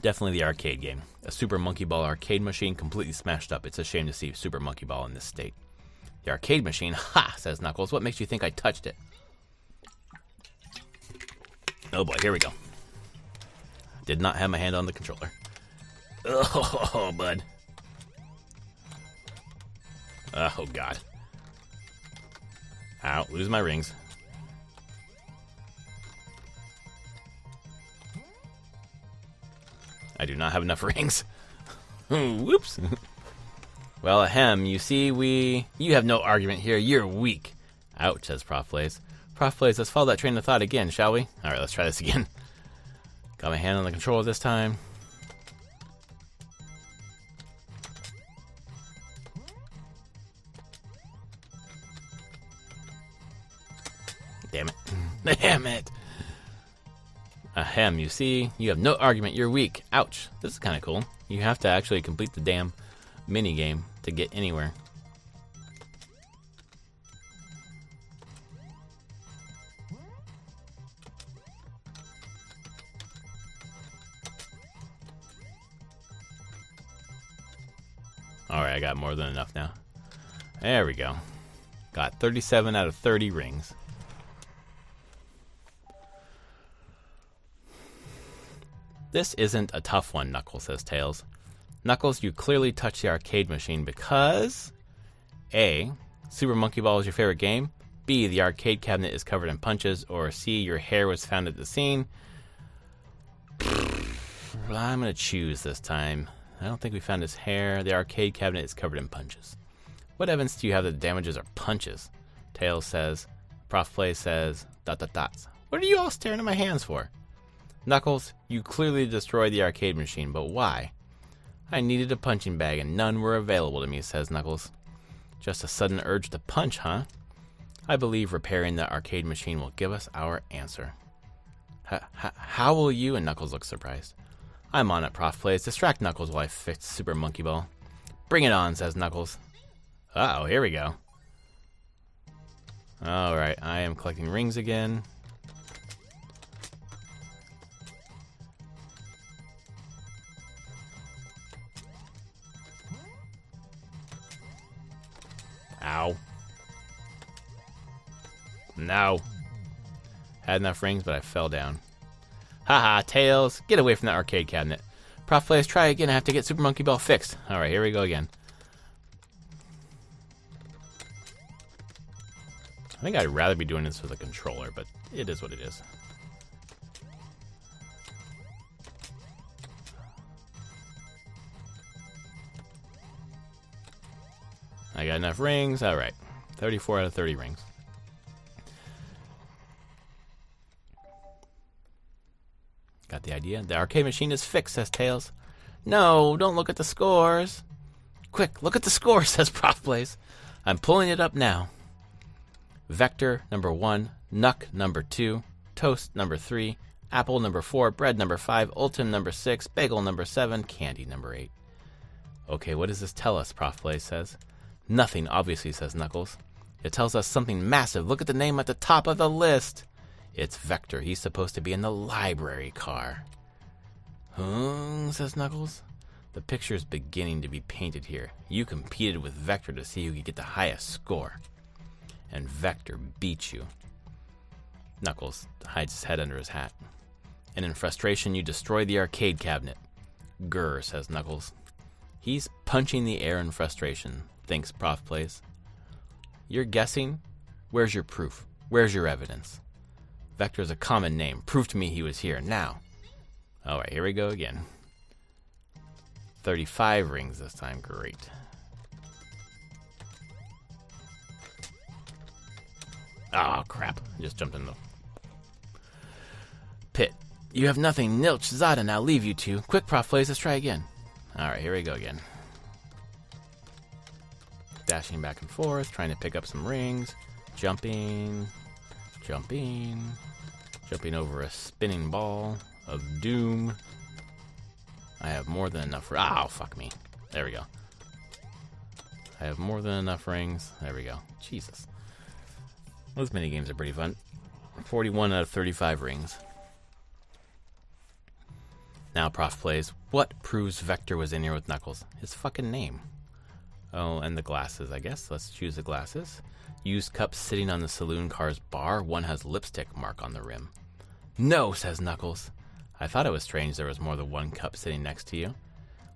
Definitely the arcade game. A Super Monkey Ball arcade machine completely smashed up. It's a shame to see Super Monkey Ball in this state. The arcade machine? Ha! Says Knuckles. What makes you think I touched it? Oh boy, here we go. Did not have my hand on the controller. Oh, bud. Oh, God. Ow, lose my rings. I do not have enough rings. Whoops. Well, ahem, you see, you have no argument here. You're weak. Ouch, says Prof plays. Prof plays, let's follow that train of thought again, shall we? Alright, let's try this again. Got my hand on the controller this time. Damn it. Damn it. Ahem, you see, you have no argument, you're weak. Ouch. This is kind of cool. You have to actually complete the damn mini-game to get anywhere. Alright, I got more than enough now. There we go. Got 37 out of 30 rings. This isn't a tough one, Knuckles, says Tails. Knuckles, you clearly touched the arcade machine because A. Super Monkey Ball is your favorite game. B. The arcade cabinet is covered in punches. Or C. Your hair was found at the scene. I'm going to choose this time. I don't think we found his hair. The arcade cabinet is covered in punches. What evidence do you have that the damages are punches? Tails says. Prof Play says. ... What are you all staring at my hands for? Knuckles, you clearly destroyed the arcade machine, but why? I needed a punching bag and none were available to me, says Knuckles. Just a sudden urge to punch, huh? I believe repairing the arcade machine will give us our answer. How will you? And Knuckles looks surprised. I'm on it, Prof Plays. Distract Knuckles while I fix Super Monkey Ball. Bring it on, says Knuckles. Uh-oh, here we go. Alright, I am collecting rings again. Ow. No. Had enough rings, but I fell down. Haha, Tails, get away from that arcade cabinet. Prof Players, try again. I have to get Super Monkey Ball fixed. Alright, here we go again. I think I'd rather be doing this with a controller, but it is what it is. I got enough rings. Alright. 34 out of 30 rings. Got the idea? The arcade machine is fixed, says Tails. No, don't look at the scores. Quick, look at the scores, says Prof Plays. I'm pulling it up now. Vector number 1, Nuck number 2, Toast number 3, Apple number 4, Bread number 5, Ultim number 6, Bagel number 7, Candy number 8. Okay, what does this tell us, Prof Plays says. Nothing, obviously, says Knuckles. It tells us something massive. Look at the name at the top of the list. It's Vector. He's supposed to be in the library car. Says Knuckles. The picture's beginning to be painted here. You competed with Vector to see who could get the highest score. And Vector beat you. Knuckles hides his head under his hat. And in frustration, you destroy the arcade cabinet. Grr, says Knuckles. He's punching the air in frustration, thinks Prof Plays. You're guessing? Where's your proof? Where's your evidence? Vector's a common name. Prove to me he was here, now. Alright, here we go again. 35 rings this time, great. Oh, crap. Just jumped in the pit. You have nothing. Nilch, Zada, now leave you two. Quick, Prof Plays, let's try again. Alright, here we go again. Dashing back and forth, trying to pick up some rings. Jumping. Jumping over a spinning ball of doom. I have more than enough. Oh, fuck me. There we go. I have more than enough rings. There we go. Jesus. Those minigames are pretty fun. 41 out of 35 rings. Now Prof Plays. What proves Vector was in here with Knuckles? His fucking name. Oh, and the glasses, I guess. Let's choose the glasses. Used cups sitting on the saloon car's bar. One has lipstick mark on the rim. No, says Knuckles. I thought it was strange there was more than one cup sitting next to you.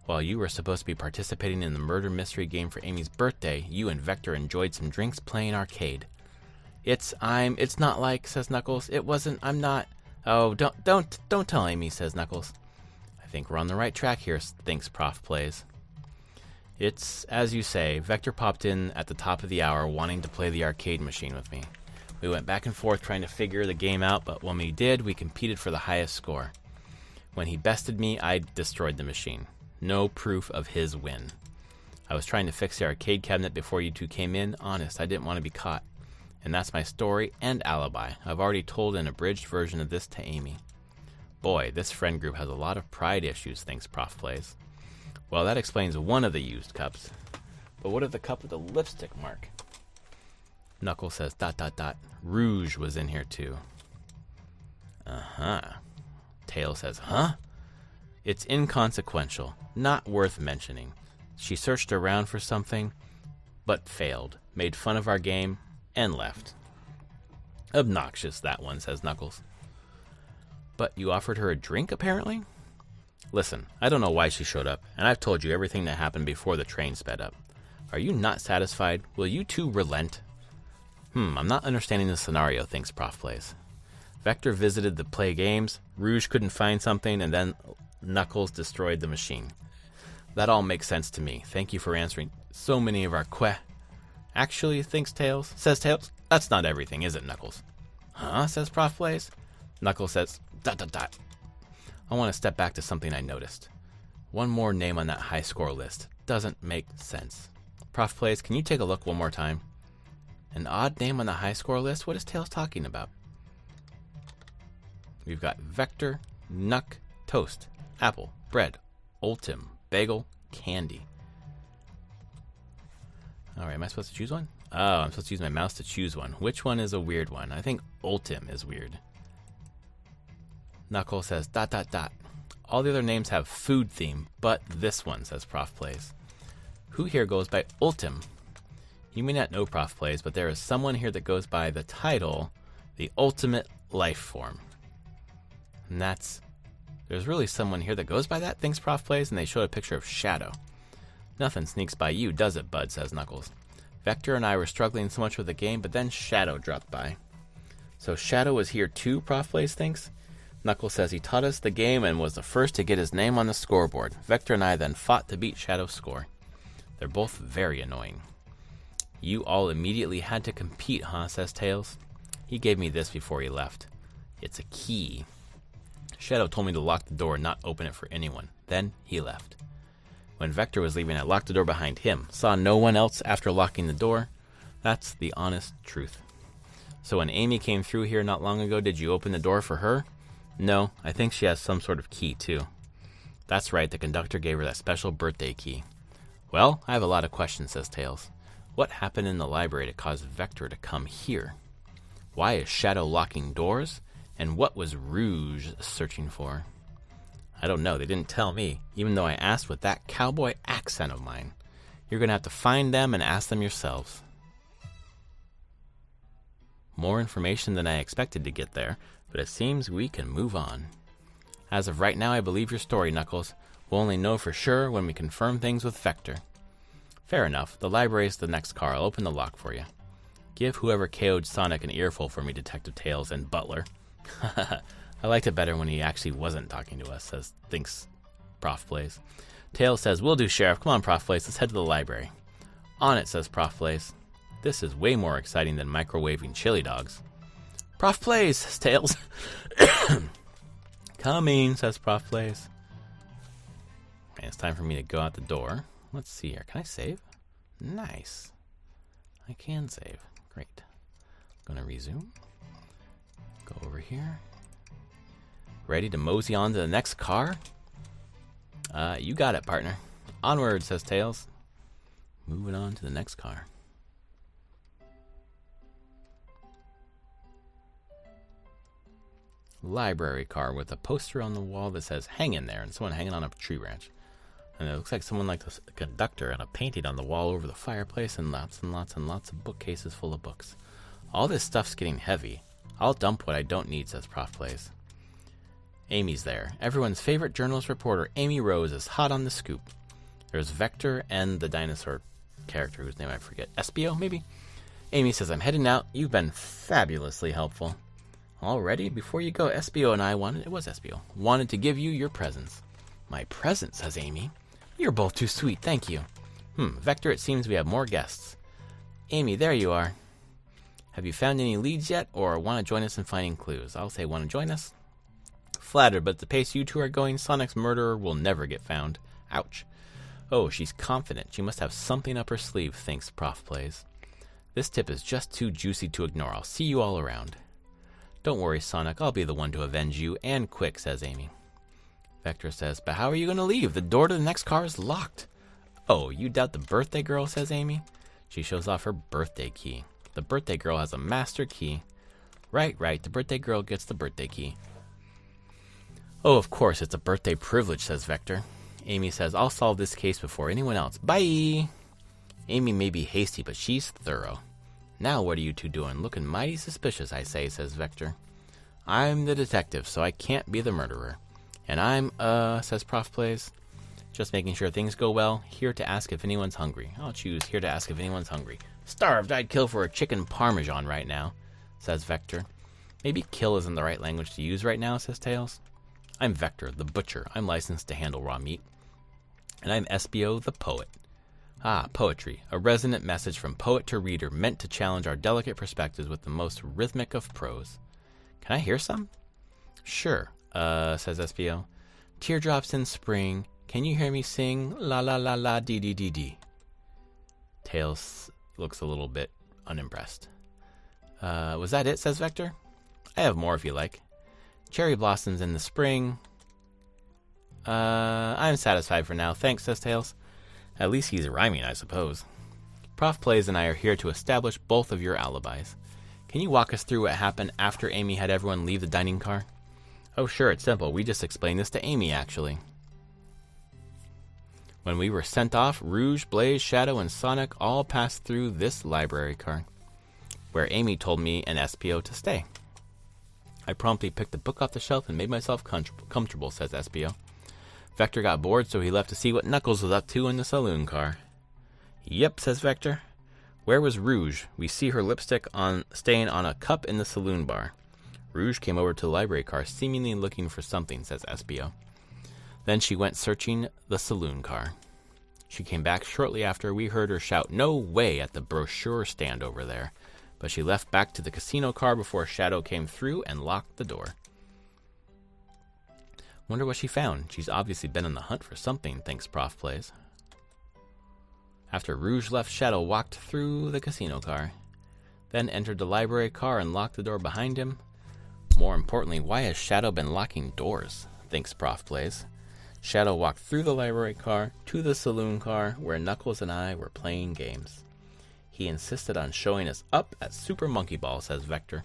While you were supposed to be participating in the murder mystery game for Amy's birthday, you and Vector enjoyed some drinks playing arcade. It's not like, says Knuckles. It wasn't, I'm not. Oh, don't tell Amy, says Knuckles. I think we're on the right track here, thinks Prof Plays. It's, as you say, Vector popped in at the top of the hour wanting to play the arcade machine with me. We went back and forth trying to figure the game out, but when we did, we competed for the highest score. When he bested me, I destroyed the machine. No proof of his win. I was trying to fix the arcade cabinet before you two came in. Honest, I didn't want to be caught. And that's my story and alibi. I've already told an abridged version of this to Amy. Boy, this friend group has a lot of pride issues, thinks Prof Plays. Well, that explains one of the used cups. But what of the cup with the lipstick mark? Knuckles says ... Rouge was in here too. Uh-huh. Tails says, huh? It's inconsequential, not worth mentioning. She searched around for something, but failed, made fun of our game, and left. Obnoxious, that one, says Knuckles. But you offered her a drink, apparently? Listen, I don't know why she showed up, and I've told you everything that happened before the train sped up. Are you not satisfied? Will you two relent? I'm not understanding the scenario, thinks Prof Plays. Vector visited the play games, Rouge couldn't find something, and then Knuckles destroyed the machine. That all makes sense to me. Thank you for answering so many of our Actually, says Tails, that's not everything, is it, Knuckles? Huh, says Prof Blaze. Knuckles says, ... I want to step back to something I noticed. One more name on that high score list. Doesn't make sense. Prof Blaze, can you take a look one more time? An odd name on the high score list? What is Tails talking about? We've got Vector, Nuck, Toast, Apple, Bread, Ultim, Bagel, Candy. Alright, am I supposed to choose one? Oh, I'm supposed to use my mouse to choose one. Which one is a weird one? I think Ultim is weird. Knuckles says ... All the other names have food theme, but this one, says Prof Plays. Who here goes by Ultim? You may not know Prof Plays, but there is someone here that goes by the title, the Ultimate Life Form. And there's really someone here that goes by that, thinks Prof Plays, and they showed a picture of Shadow. Nothing sneaks by you, does it, bud, says Knuckles. Vector and I were struggling so much with the game, but then Shadow dropped by. So Shadow was here too, Prof Plays thinks? Knuckles says he taught us the game and was the first to get his name on the scoreboard. Vector and I then fought to beat Shadow's score. They're both very annoying. You all immediately had to compete, huh, says Tails. He gave me this before he left. It's a key. Shadow told me to lock the door and not open it for anyone. Then he left. When Vector was leaving, I locked the door behind him. Saw no one else after locking the door. That's the honest truth. So when Amy came through here not long ago, did you open the door for her? No, I think she has some sort of key, too. That's right, the conductor gave her that special birthday key. Well, I have a lot of questions, says Tails. What happened in the library to cause Vector to come here? Why is Shadow locking doors? And what was Rouge searching for? I don't know, they didn't tell me, even though I asked with that cowboy accent of mine. You're going to have to find them and ask them yourselves. More information than I expected to get there, but it seems we can move on. As of right now, I believe your story, Knuckles. We'll only know for sure when we confirm things with Vector. Fair enough. The library's the next car. I'll open the lock for you. Give whoever KO'd Sonic an earful for me, Detective Tails and Butler. I liked it better when he actually wasn't talking to us, thinks Prof Blaze. Tails says, we'll do, Sheriff. Come on, Prof Blaze. Let's head to the library. On it, says Prof Blaze. This is way more exciting than microwaving chili dogs. Prof Blaze, says Tails. Coming, says Prof Blaze. Okay, it's time for me to go out the door. Let's see here. Can I save? Nice. I can save. Great. I'm going to resume. Go over here. Ready to mosey on to the next car? You got it, partner. Onward, says Tails. Moving on to the next car. Library car with a poster on the wall that says hang in there and someone hanging on a tree branch. And it looks like someone like the conductor and a painting on the wall over the fireplace and lots of bookcases full of books. All this stuff's getting heavy. I'll dump what I don't need, says Prof Plays. Amy's there. Everyone's favorite journalist reporter, Amy Rose, is hot on the scoop. There's Vector and the dinosaur character whose name I forget. Espio, maybe? Amy says, I'm heading out. You've been fabulously helpful. Already? Before you go, Espio and I wanted to give you your presents. My present, says Amy. You're both too sweet, thank you. Vector, it seems we have more guests. Amy, there you are. Have you found any leads yet, or want to join us in finding clues? I'll say want to join us. Flattered, but at the pace you two are going, Sonic's murderer will never get found. Ouch. Oh, she's confident. She must have something up her sleeve, thinks Prof Plays. This tip is just too juicy to ignore. I'll see you all around. Don't worry, Sonic. I'll be the one to avenge you, and quick, says Amy. Vector says, but how are you going to leave? The door to the next car is locked. Oh, you doubt the birthday girl, says Amy. She shows off her birthday key. The birthday girl has a master key. Right, the birthday girl gets the birthday key. Oh, of course, it's a birthday privilege, says Vector. Amy says, I'll solve this case before anyone else. Bye! Amy may be hasty, but she's thorough. Now what are you two doing? Looking mighty suspicious, I say, says Vector. I'm the detective, so I can't be the murderer. And I'm, says Prof Plays. Just making sure things go well. Here to ask if anyone's hungry. I'll choose here to ask if anyone's hungry. Starved, I'd kill for a chicken parmesan right now, says Vector. Maybe kill isn't the right language to use right now, says Tails. I'm Vector, the butcher. I'm licensed to handle raw meat. And I'm SBO, the poet. Ah, poetry, a resonant message from poet to reader meant to challenge our delicate perspectives with the most rhythmic of prose. Can I hear some? Sure, says SBO. Teardrops in spring, can you hear me sing la la la la dee dee dee dee? Tails looks a little bit unimpressed. Was that it, says Vector? I have more if you like. Cherry blossoms in the spring. I'm satisfied for now, thanks, says Tails. At least he's rhyming, I suppose. Prof Plays and I are here to establish both of your alibis. Can you walk us through what happened after Amy had everyone leave the dining car? Oh, sure, it's simple. We just explained this to Amy, actually. When we were sent off, Rouge, Blaze, Shadow, and Sonic all passed through this library car, where Amy told me and SPO to stay. I promptly picked the book off the shelf and made myself comfortable, says SPO. Vector got bored, so he left to see what Knuckles was up to in the saloon car. Yep, says Vector. Where was Rouge? We see her lipstick staying on a cup in the saloon bar. Rouge came over to the library car, seemingly looking for something, says SBO. Then she went searching the saloon car. She came back shortly after. We heard her shout, "No way," at the brochure stand over there. But she left back to the casino car before Shadow came through and locked the door. Wonder what she found. She's obviously been on the hunt for something, thinks Prof Plays. After Rouge left, Shadow walked through the casino car, then entered the library car and locked the door behind him. More importantly, why has Shadow been locking doors, thinks Prof Plays. Shadow walked through the library car to the saloon car where Knuckles and I were playing games. He insisted on showing us up at Super Monkey Ball, says Vector.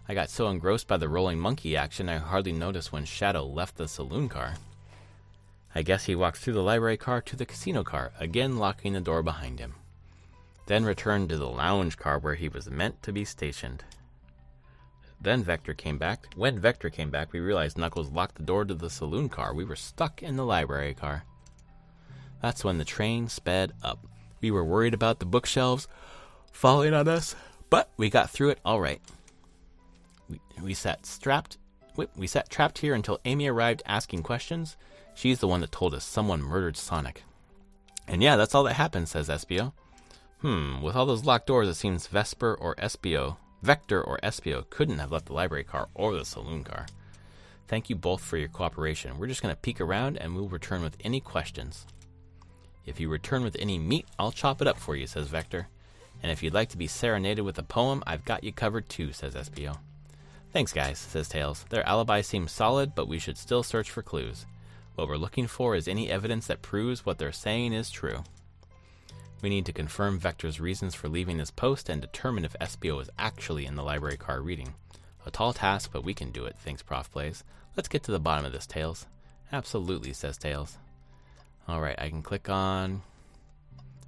I got so engrossed by the rolling monkey action I hardly noticed when Shadow left the saloon car. I guess he walked through the library car to the casino car, again locking the door behind him. Then returned to the lounge car where he was meant to be stationed. When Vector came back, we realized Knuckles locked the door to the saloon car. We were stuck in the library car. That's when the train sped up. We were worried about the bookshelves falling on us, but we got through it all right. We sat trapped here until Amy arrived asking questions. She's the one that told us someone murdered Sonic. And yeah, that's all that happened, says SBO. With all those locked doors, it seems Vector or SBO couldn't have left the library car or the saloon car. Thank you both for your cooperation. We're just going to peek around and we'll return with any questions. If you return with any meat, I'll chop it up for you, says Vector. And if you'd like to be serenaded with a poem, I've got you covered too, says SBO. Thanks, guys, says Tails. Their alibi seems solid, but we should still search for clues. What we're looking for is any evidence that proves what they're saying is true. We need to confirm Vector's reasons for leaving this post and determine if SBO is actually in the library car reading. A tall task, but we can do it, thinks Prof Plays. Let's get to the bottom of this, Tails. Absolutely, says Tails. Alright, I can click on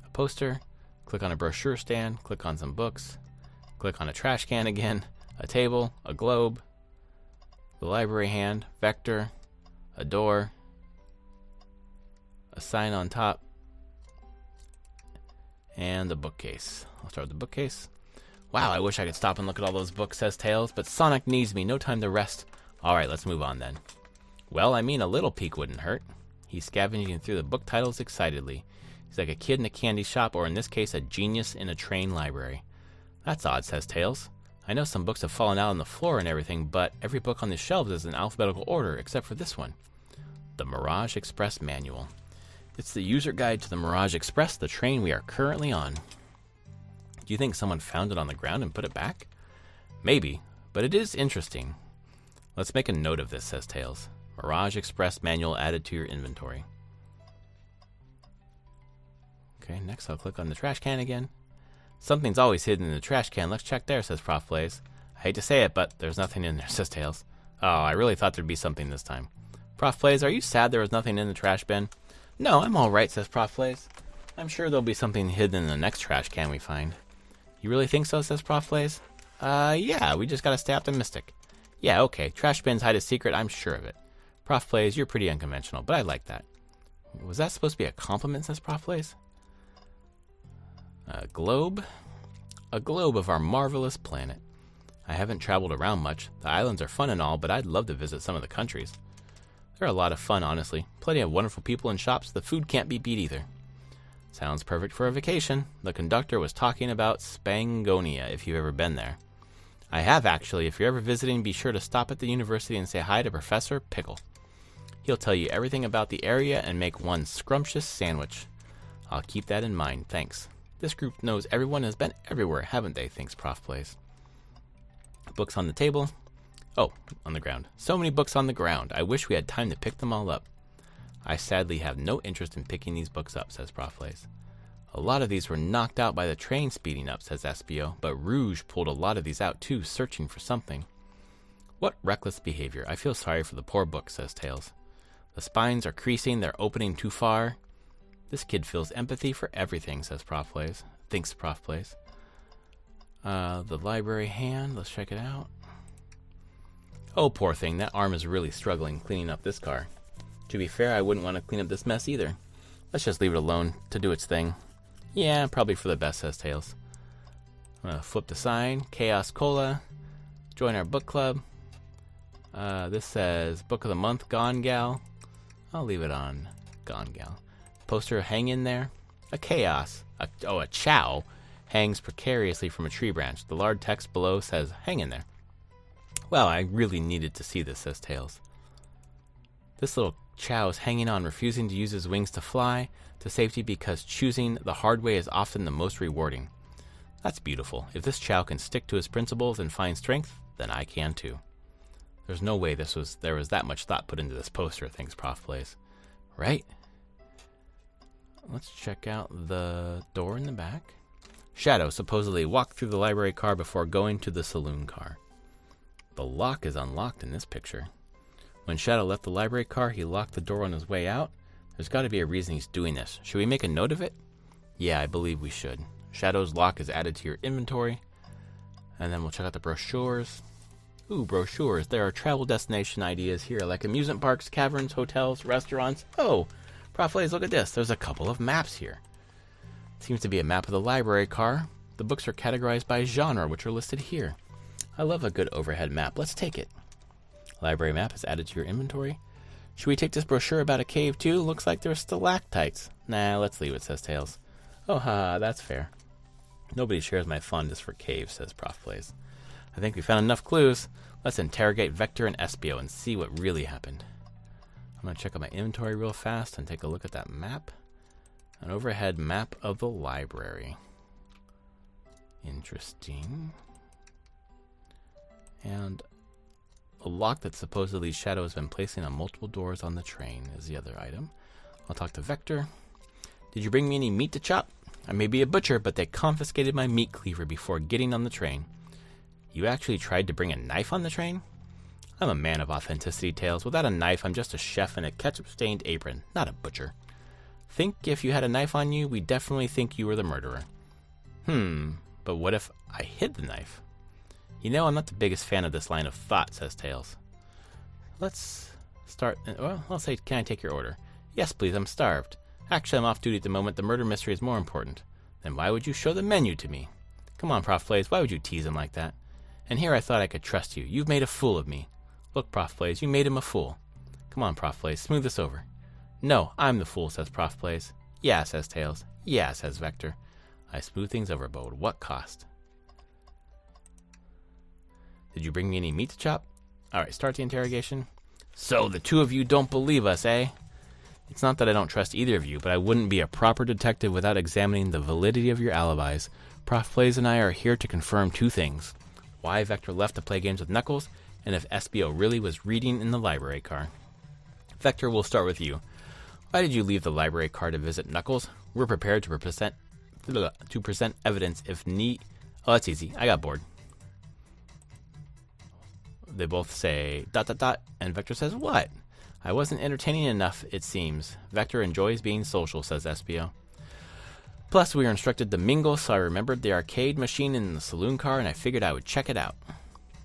a poster, click on a brochure stand, click on some books, click on a trash can again, a table, a globe, the library hand, Vector, a door, a sign on top, and the bookcase. I'll start with the bookcase. Wow, I wish I could stop and look at all those books, says Tails, but Sonic needs me. No time to rest. Alright, let's move on then. Well, I mean, a little peek wouldn't hurt. He's scavenging through the book titles excitedly. He's like a kid in a candy shop, or in this case, a genius in a train library. That's odd, says Tails. I know some books have fallen out on the floor and everything, but every book on the shelves is in alphabetical order, except for this one. The Mirage Express Manual. It's the user guide to the Mirage Express, the train we are currently on. Do you think someone found it on the ground and put it back? Maybe, but it is interesting. Let's make a note of this, says Tails. Mirage Express Manual added to your inventory. Okay, next I'll click on the trash can again. Something's always hidden in the trash can. Let's check there, says Prof Plays. I hate to say it, but there's nothing in there, says Tails. Oh, I really thought there'd be something this time. Prof Plays, are you sad there was nothing in the trash bin? No, I'm alright, says Prof Plays. I'm sure there'll be something hidden in the next trash can we find. You really think so, says Prof Plays? Yeah, we just gotta stay optimistic. Yeah, okay, trash bins hide a secret, I'm sure of it. Prof Plays, you're pretty unconventional, but I like that. Was that supposed to be a compliment, says Prof Plays? A globe? A globe of our marvelous planet. I haven't traveled around much. The islands are fun and all, but I'd love to visit some of the countries. They're a lot of fun, honestly. Plenty of wonderful people in shops. The food can't be beat either. Sounds perfect for a vacation. The conductor was talking about Spangonia, if you've ever been there. I have, actually. If you're ever visiting, be sure to stop at the university and say hi to Professor Pickle. He'll tell you everything about the area and make one scrumptious sandwich. I'll keep that in mind, thanks. This group knows everyone has been everywhere, haven't they? Thinks Prof plays. Books on the table. Oh, on the ground. So many books on the ground. I wish we had time to pick them all up. I sadly have no interest in picking these books up, says Prof plays. A lot of these were knocked out by the train speeding up, says Espio, but Rouge pulled a lot of these out too, searching for something. What reckless behavior. I feel sorry for the poor book, says Tails. The spines are creasing, they're opening too far. This kid feels empathy for everything, says Prof plays. Thinks Prof plays. The library hand, let's check it out. Oh, poor thing, that arm is really struggling cleaning up this car. To be fair, I wouldn't want to clean up this mess either. Let's just leave it alone to do its thing. Yeah, probably for the best, says Tails. I'm going to flip the sign. Chaos Cola. Join our book club. This says Book of the Month, Gone Gal. I'll leave it on Gone Gal. Poster hang in there. A chaos. A chow hangs precariously from a tree branch. The large text below says, hang in there. Well, I really needed to see this, says Tails. This little chow is hanging on, refusing to use his wings to fly to safety because choosing the hard way is often the most rewarding. That's beautiful. If this chow can stick to his principles and find strength, then I can too. There's no way there was that much thought put into this poster, thinks Prof plays. Right? Let's check out the door in the back. Shadow supposedly walked through the library car before going to the saloon car. The lock is unlocked in this picture. When Shadow left the library car, he locked the door on his way out. There's got to be a reason he's doing this. Should we make a note of it? Yeah, I believe we should. Shadow's lock is added to your inventory. And then we'll check out the brochures. Ooh, brochures. There are travel destination ideas here, like amusement parks, caverns, hotels, restaurants. Oh, Prof plays, look at this. There's a couple of maps here. Seems to be a map of the library car. The books are categorized by genre, which are listed here. I love a good overhead map. Let's take it. Library map is added to your inventory. Should we take this brochure about a cave too? Looks like there's stalactites. Nah, let's leave it, says Tails. Oh, that's fair. Nobody shares my fondness for caves, says Prof plays. I think we found enough clues. Let's interrogate Vector and Espio and see what really happened. I'm going to check out my inventory real fast and take a look at that map. An overhead map of the library. Interesting. And a lock that supposedly Shadow has been placing on multiple doors on the train is the other item. I'll talk to Vector. Did you bring me any meat to chop? I may be a butcher, but they confiscated my meat cleaver before getting on the train. You actually tried to bring a knife on the train? I'm a man of authenticity, Tails. Without a knife, I'm just a chef in a ketchup-stained apron, not a butcher. Think if you had a knife on you, we'd definitely think you were the murderer. But what if I hid the knife? You know, I'm not the biggest fan of this line of thought, says Tails. Let's start. Well, I'll say, can I take your order? Yes, please, I'm starved. Actually, I'm off duty at the moment. The murder mystery is more important. Then why would you show the menu to me? Come on, Prof plays, why would you tease him like that? And here I thought I could trust you. You've made a fool of me. Look, Prof plays, you made him a fool. Come on, Prof plays, smooth this over. No, I'm the fool, says Prof plays. Yeah, says Tails. Yeah, says Vector. I smooth things over, but at what cost? Did you bring me any meat to chop? Alright, start the interrogation. So, the two of you don't believe us, eh? It's not that I don't trust either of you, but I wouldn't be a proper detective without examining the validity of your alibis. Prof plays and I are here to confirm two things. Why Vector left to play games with Knuckles, and if Espio really was reading in the library car. Vector, we'll start with you. Why did you leave the library car to visit Knuckles? We're prepared to present evidence if need. Oh, that's easy. I got bored. They both say ... and Vector says, what? I wasn't entertaining enough, it seems. Vector enjoys being social, says Espio. Plus, we were instructed to mingle, so I remembered the arcade machine in the saloon car, and I figured I would check it out.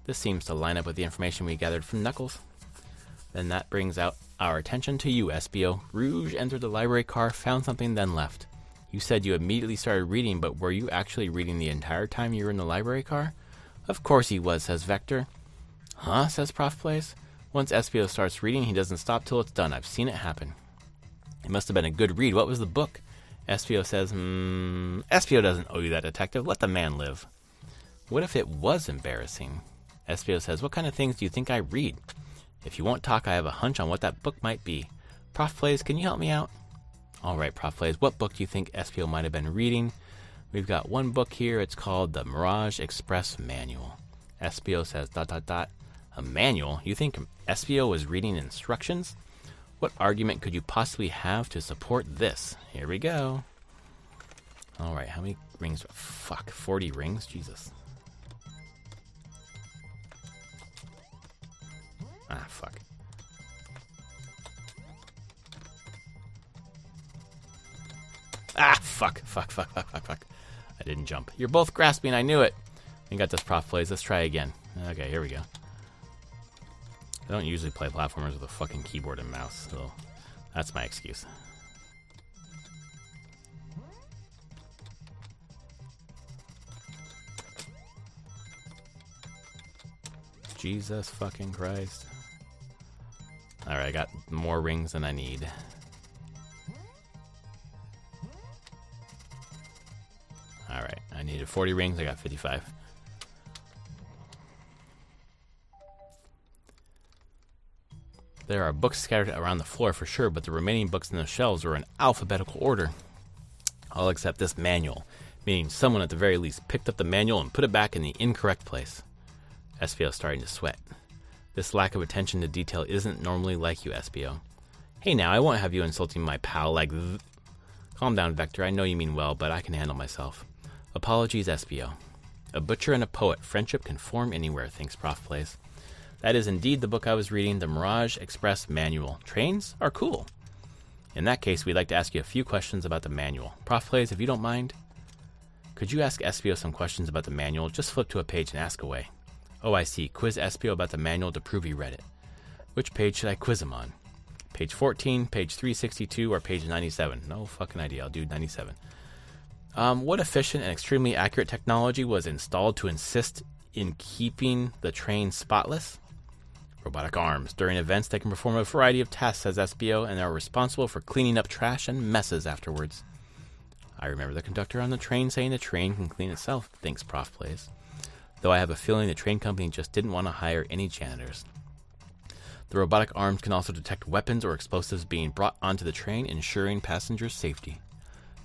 This seems to line up with the information we gathered from Knuckles. Then that brings out our attention to you, Espio. Rouge entered the library car, found something, then left. You said you immediately started reading, but were you actually reading the entire time you were in the library car? Of course he was, says Vector. Huh, says Prof plays. Once SPO starts reading, he doesn't stop till it's done. I've seen it happen. It must have been a good read. What was the book? SPO says, SPO doesn't owe you that, detective. Let the man live. What if it was embarrassing? SPO says, what kind of things do you think I read? If you won't talk, I have a hunch on what that book might be. Prof Plays, can you help me out? All right, Prof Plays, what book do you think SPO might have been reading? We've got one book here. It's called the Mirage Express Manual. SPO says, ... A manual? You think SPO was reading instructions? What argument could you possibly have to support this? Here we go. All right, how many rings? Fuck, 40 rings? Jesus. Ah, fuck. Ah, fuck. I didn't jump. You're both grasping, I knew it. We got this, Prof Plays. Let's try again. Okay, here we go. I don't usually play platformers with a fucking keyboard and mouse, so that's my excuse. Jesus fucking Christ. Alright, I got more rings than I need. Alright, I needed 40 rings, I got 55. There are books scattered around the floor for sure, but the remaining books in the shelves are in alphabetical order. All except this manual, meaning someone at the very least picked up the manual and put it back in the incorrect place. SPO is starting to sweat. This lack of attention to detail isn't normally like you, SPO. Hey now, I won't have you insulting my pal like th. Calm down, Vector. I know you mean well, but I can handle myself. Apologies, SPO. A butcher and a poet. Friendship can form anywhere, thinks Prof Plays. That is indeed the book I was reading, the Mirage Express Manual. Trains are cool. In that case, we'd like to ask you a few questions about the manual. Prof Plays, if you don't mind, could you ask SPO some questions about the manual? Just flip to a page and ask away. Oh, I see. Quiz SPO about the manual to prove he read it. Which page should I quiz him on? Page 14, page 362, or page 97? No fucking idea. I'll do 97. What efficient and extremely accurate technology was installed to insist in keeping the train spotless? Robotic arms. During events, they can perform a variety of tasks, says SPO, and are responsible for cleaning up trash and messes afterwards. I remember the conductor on the train saying the train can clean itself, thinks Prof Plays. Though I have a feeling the train company just didn't want to hire any janitors. The robotic arms can also detect weapons or explosives being brought onto the train, ensuring passengers' safety.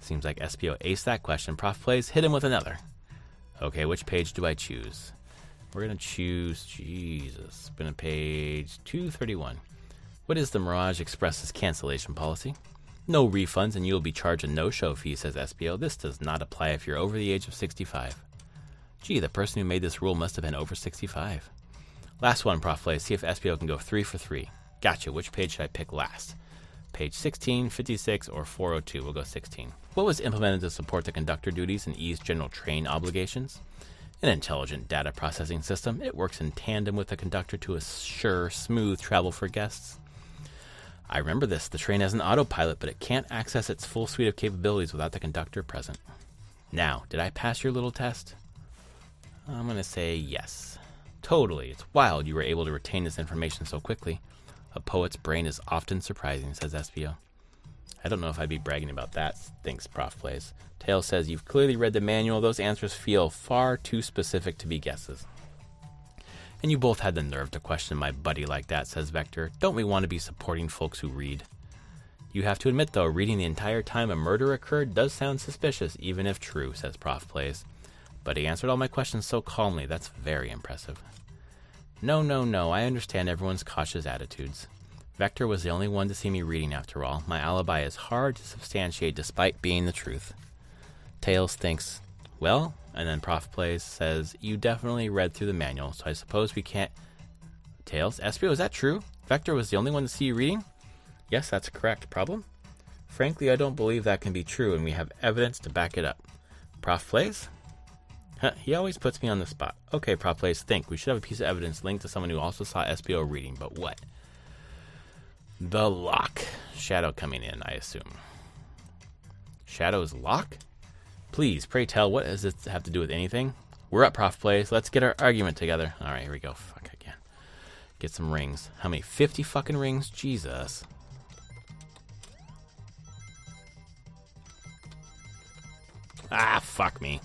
Seems like SPO aced that question. Prof Plays, hit him with another. Okay, which page do I choose? We're going to choose, Jesus, been on page 231. What is the Mirage Express's cancellation policy? No refunds and you will be charged a no-show fee, says SPO. This does not apply if you're over the age of 65. Gee, the person who made this rule must have been over 65. Last one, Prof Plays. See if SPO can go 3 for 3. Gotcha. Which page should I pick last? Page 16, 56, or 402? We'll go 16. What was implemented to support the conductor duties and ease general train obligations? An intelligent data processing system. It works in tandem with the conductor to assure smooth travel for guests. I remember this. The train has an autopilot, but it can't access its full suite of capabilities without the conductor present. Now, did I pass your little test? I'm going to say yes. Totally. It's wild you were able to retain this information so quickly. A poet's brain is often surprising, says SPO. I don't know if I'd be bragging about that, thinks Prof Plays. Tails says, you've clearly read the manual. Those answers feel far too specific to be guesses. And you both had the nerve to question my buddy like that, says Vector. Don't we want to be supporting folks who read? You have to admit, though, reading the entire time a murder occurred does sound suspicious, even if true, says Prof Plays. But he answered all my questions so calmly. That's very impressive. No, I understand everyone's cautious attitudes. Vector was the only one to see me reading after all. My alibi is hard to substantiate despite being the truth. Tails thinks, well, and then Prof Plays says, you definitely read through the manual, so I suppose we can't... Tails, SPO, is that true? Vector was the only one to see you reading? Yes, that's correct. Problem? Frankly, I don't believe that can be true, and we have evidence to back it up. Prof Plays? He always puts me on the spot. Okay, Prof Plays, think. We should have a piece of evidence linked to someone who also saw SPO reading, but what? The lock. Shadow coming in, I assume. Shadow's lock? Please, pray tell, what does this have to do with anything? We're up, Prof Plays. Let's get our argument together. Alright, here we go. Fuck again. Get some rings. How many? 50 fucking rings? Jesus. Ah, fuck me.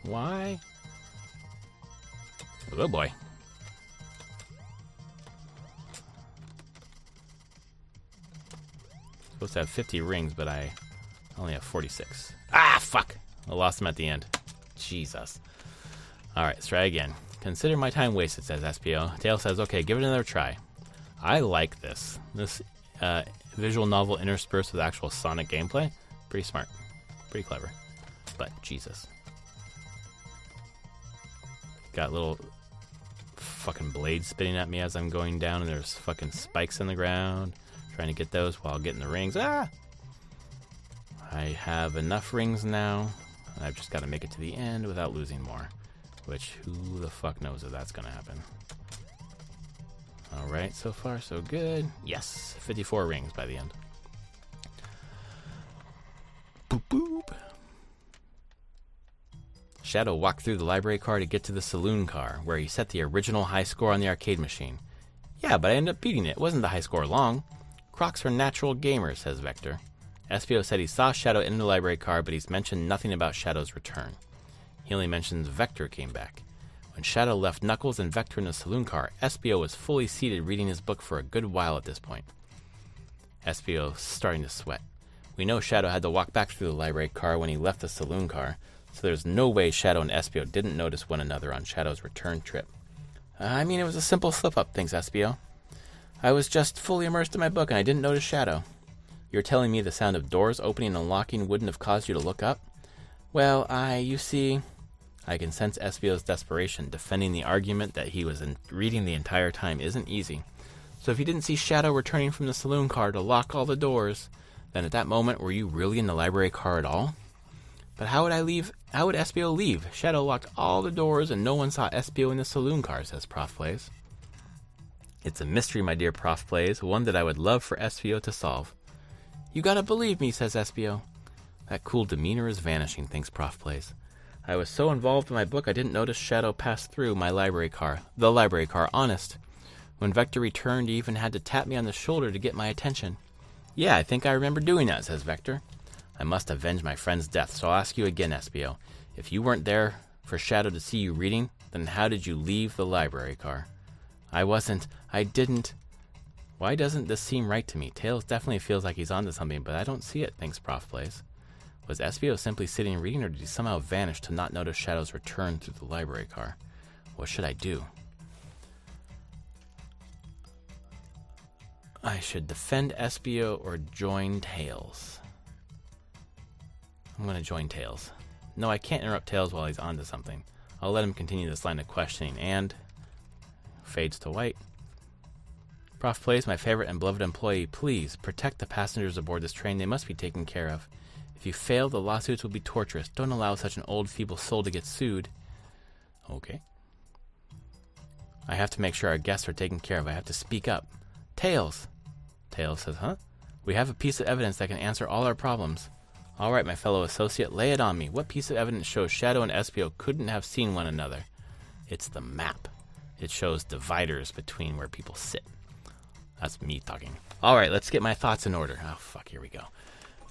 Why? Oh boy. Supposed to have 50 rings, but I only have 46. Ah, fuck! I lost them at the end. Jesus. Alright, let's try again. Consider my time wasted, says SPO. Tail says, okay, give it another try. I like this. This visual novel interspersed with actual Sonic gameplay. Pretty smart. Pretty clever. But, Jesus. Got little fucking blades spitting at me as I'm going down, and there's fucking spikes in the ground. Trying to get those while getting the rings. Ah! I have enough rings now. I've just got to make it to the end without losing more. Which, who the fuck knows if that's going to happen. Alright, so far so good. Yes, 54 rings by the end. Boop boop. Shadow walked through the library car to get to the saloon car, where he set the original high score on the arcade machine. Yeah, but I ended up beating it. It wasn't the high score long. Crocs are natural gamers, says Vector. SPO said he saw Shadow in the library car, but he's mentioned nothing about Shadow's return. He only mentions Vector came back. When Shadow left Knuckles and Vector in the saloon car, SPO was fully seated reading his book for a good while at this point. SPO starting to sweat. We know Shadow had to walk back through the library car when he left the saloon car, so there's no way Shadow and SPO didn't notice one another on Shadow's return trip. I mean, it was a simple slip-up, thinks SPO. I was just fully immersed in my book and I didn't notice Shadow. You're telling me the sound of doors opening and locking wouldn't have caused you to look up? Well, you see... I can sense SPO's desperation. Defending the argument that he was reading the entire time isn't easy. So if you didn't see Shadow returning from the saloon car to lock all the doors, then at that moment were you really in the library car at all? But how would SPO leave? Shadow locked all the doors and no one saw SPO in the saloon car, says Prof Plays. It's a mystery, my dear Prof Plays, one that I would love for SPO to solve. You gotta believe me, says SPO. That cool demeanor is vanishing, thinks Prof Plays. I was so involved in my book I didn't notice Shadow pass through my library car. The library car, honest. When Vector returned, he even had to tap me on the shoulder to get my attention. Yeah, I think I remember doing that, says Vector. I must avenge my friend's death, so I'll ask you again, SPO. If you weren't there for Shadow to see you reading, then how did you leave the library car? I didn't. Why doesn't this seem right to me? Tails definitely feels like he's onto something, but I don't see it, thinks Prof Plays. Was SPO simply sitting reading, or did he somehow vanish to not notice Shadow's return through the library car? What should I do? I should defend SPO or join Tails. I'm going to join Tails. No, I can't interrupt Tails while he's onto something. I'll let him continue this line of questioning, and... fades to white. Prof Plays, my favorite and beloved employee, please protect the passengers aboard this train. They must be taken care of. If you fail, the lawsuits will be torturous. Don't allow such an old, feeble soul to get sued. Okay. I have to make sure our guests are taken care of. I have to speak up. Tails! Tails says, huh? We have a piece of evidence that can answer all our problems. All right, my fellow associate, lay it on me. What piece of evidence shows Shadow and SPO couldn't have seen one another? It's the map. It shows dividers between where people sit. That's me talking. All right, let's get my thoughts in order. Oh, fuck, here we go.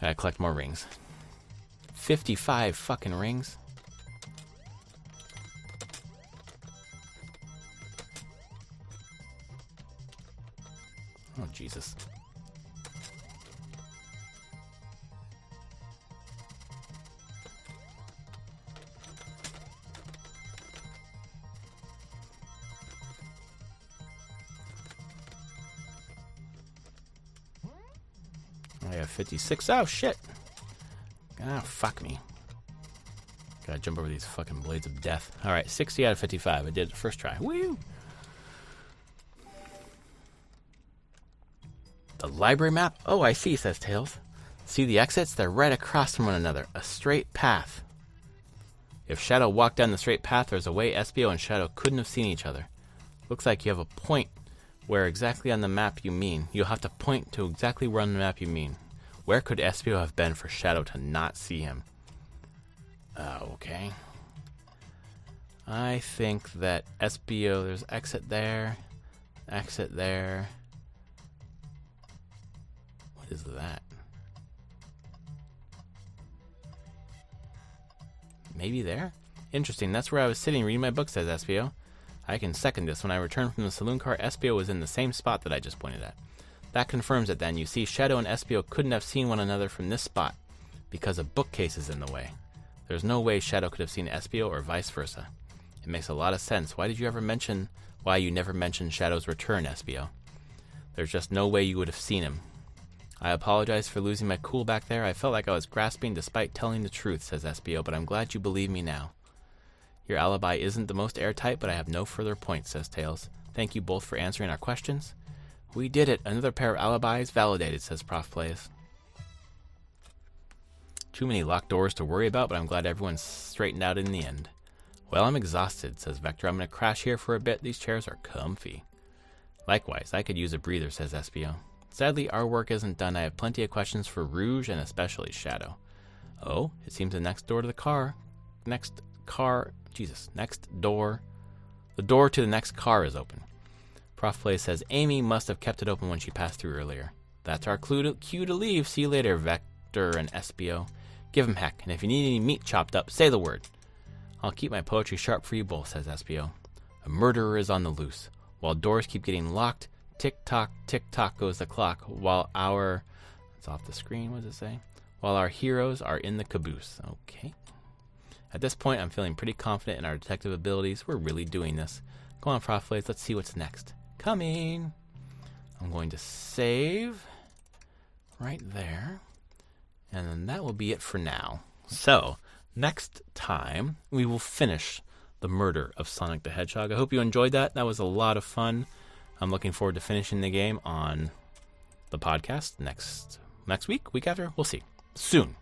Gotta collect more rings. 55 fucking rings. Oh, Jesus. I have 56. Oh, shit. Ah, fuck me. Gotta jump over these fucking blades of death. Alright, 60 out of 55. I did it the first try. Woo! The library map? Oh, I see, says Tails. See the exits? They're right across from one another. A straight path. If Shadow walked down the straight path, there's a way SPO and Shadow couldn't have seen each other. Looks like you have a point where exactly on the map you mean. You'll have to point to exactly where on the map you mean. Where could Espio have been for Shadow to not see him? Okay. I think that Espio, there's exit there. Exit there. What is that? Maybe there? Interesting, that's where I was sitting reading my book, says Espio. I can second this. When I returned from the saloon car, Espio was in the same spot that I just pointed at. That confirms it then. You see, Shadow and Espio couldn't have seen one another from this spot because a bookcase is in the way. There's no way Shadow could have seen Espio or vice versa. It makes a lot of sense. Why you never mentioned Shadow's return, Espio? There's just no way you would have seen him. I apologize for losing my cool back there. I felt like I was grasping despite telling the truth, says Espio, but I'm glad you believe me now. Your alibi isn't the most airtight, but I have no further points, says Tails. Thank you both for answering our questions. We did it. Another pair of alibis validated, says Prof Plays. Too many locked doors to worry about, but I'm glad everyone's straightened out in the end. Well, I'm exhausted, says Vector. I'm going to crash here for a bit. These chairs are comfy. Likewise, I could use a breather, says Espio. Sadly, our work isn't done. I have plenty of questions for Rouge and especially Shadow. Oh, it seems the next door to the car. Next door. The door to the next car is open. Prof Play says Amy must have kept it open when she passed through earlier. That's our cue to leave. See you later, Vector and Espio. Give him heck, and if you need any meat chopped up, say the word. I'll keep my poetry sharp for you both, says Espio. A murderer is on the loose. While doors keep getting locked, tick-tock goes the clock, while our... It's off the screen, what does it say? While our heroes are in the caboose. Okay. At this point, I'm feeling pretty confident in our detective abilities. We're really doing this. Go on, Prof Plays, let's see what's next. Coming. I'm going to save right there. And then that will be it for now. So, next time, we will finish the murder of Sonic the Hedgehog. I hope you enjoyed that. That was a lot of fun. I'm looking forward to finishing the game on the podcast next week after. We'll see. Soon.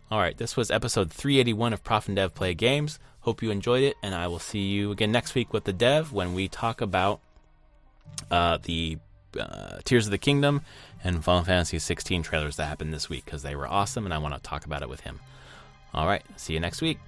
All right, this was episode 381 of Prof and Dev Play Games. Hope you enjoyed it, and I will see you again next week with the Dev when we talk about the Tears of the Kingdom and Final Fantasy 16 trailers that happened this week because they were awesome, and I want to talk about it with him. All right, see you next week.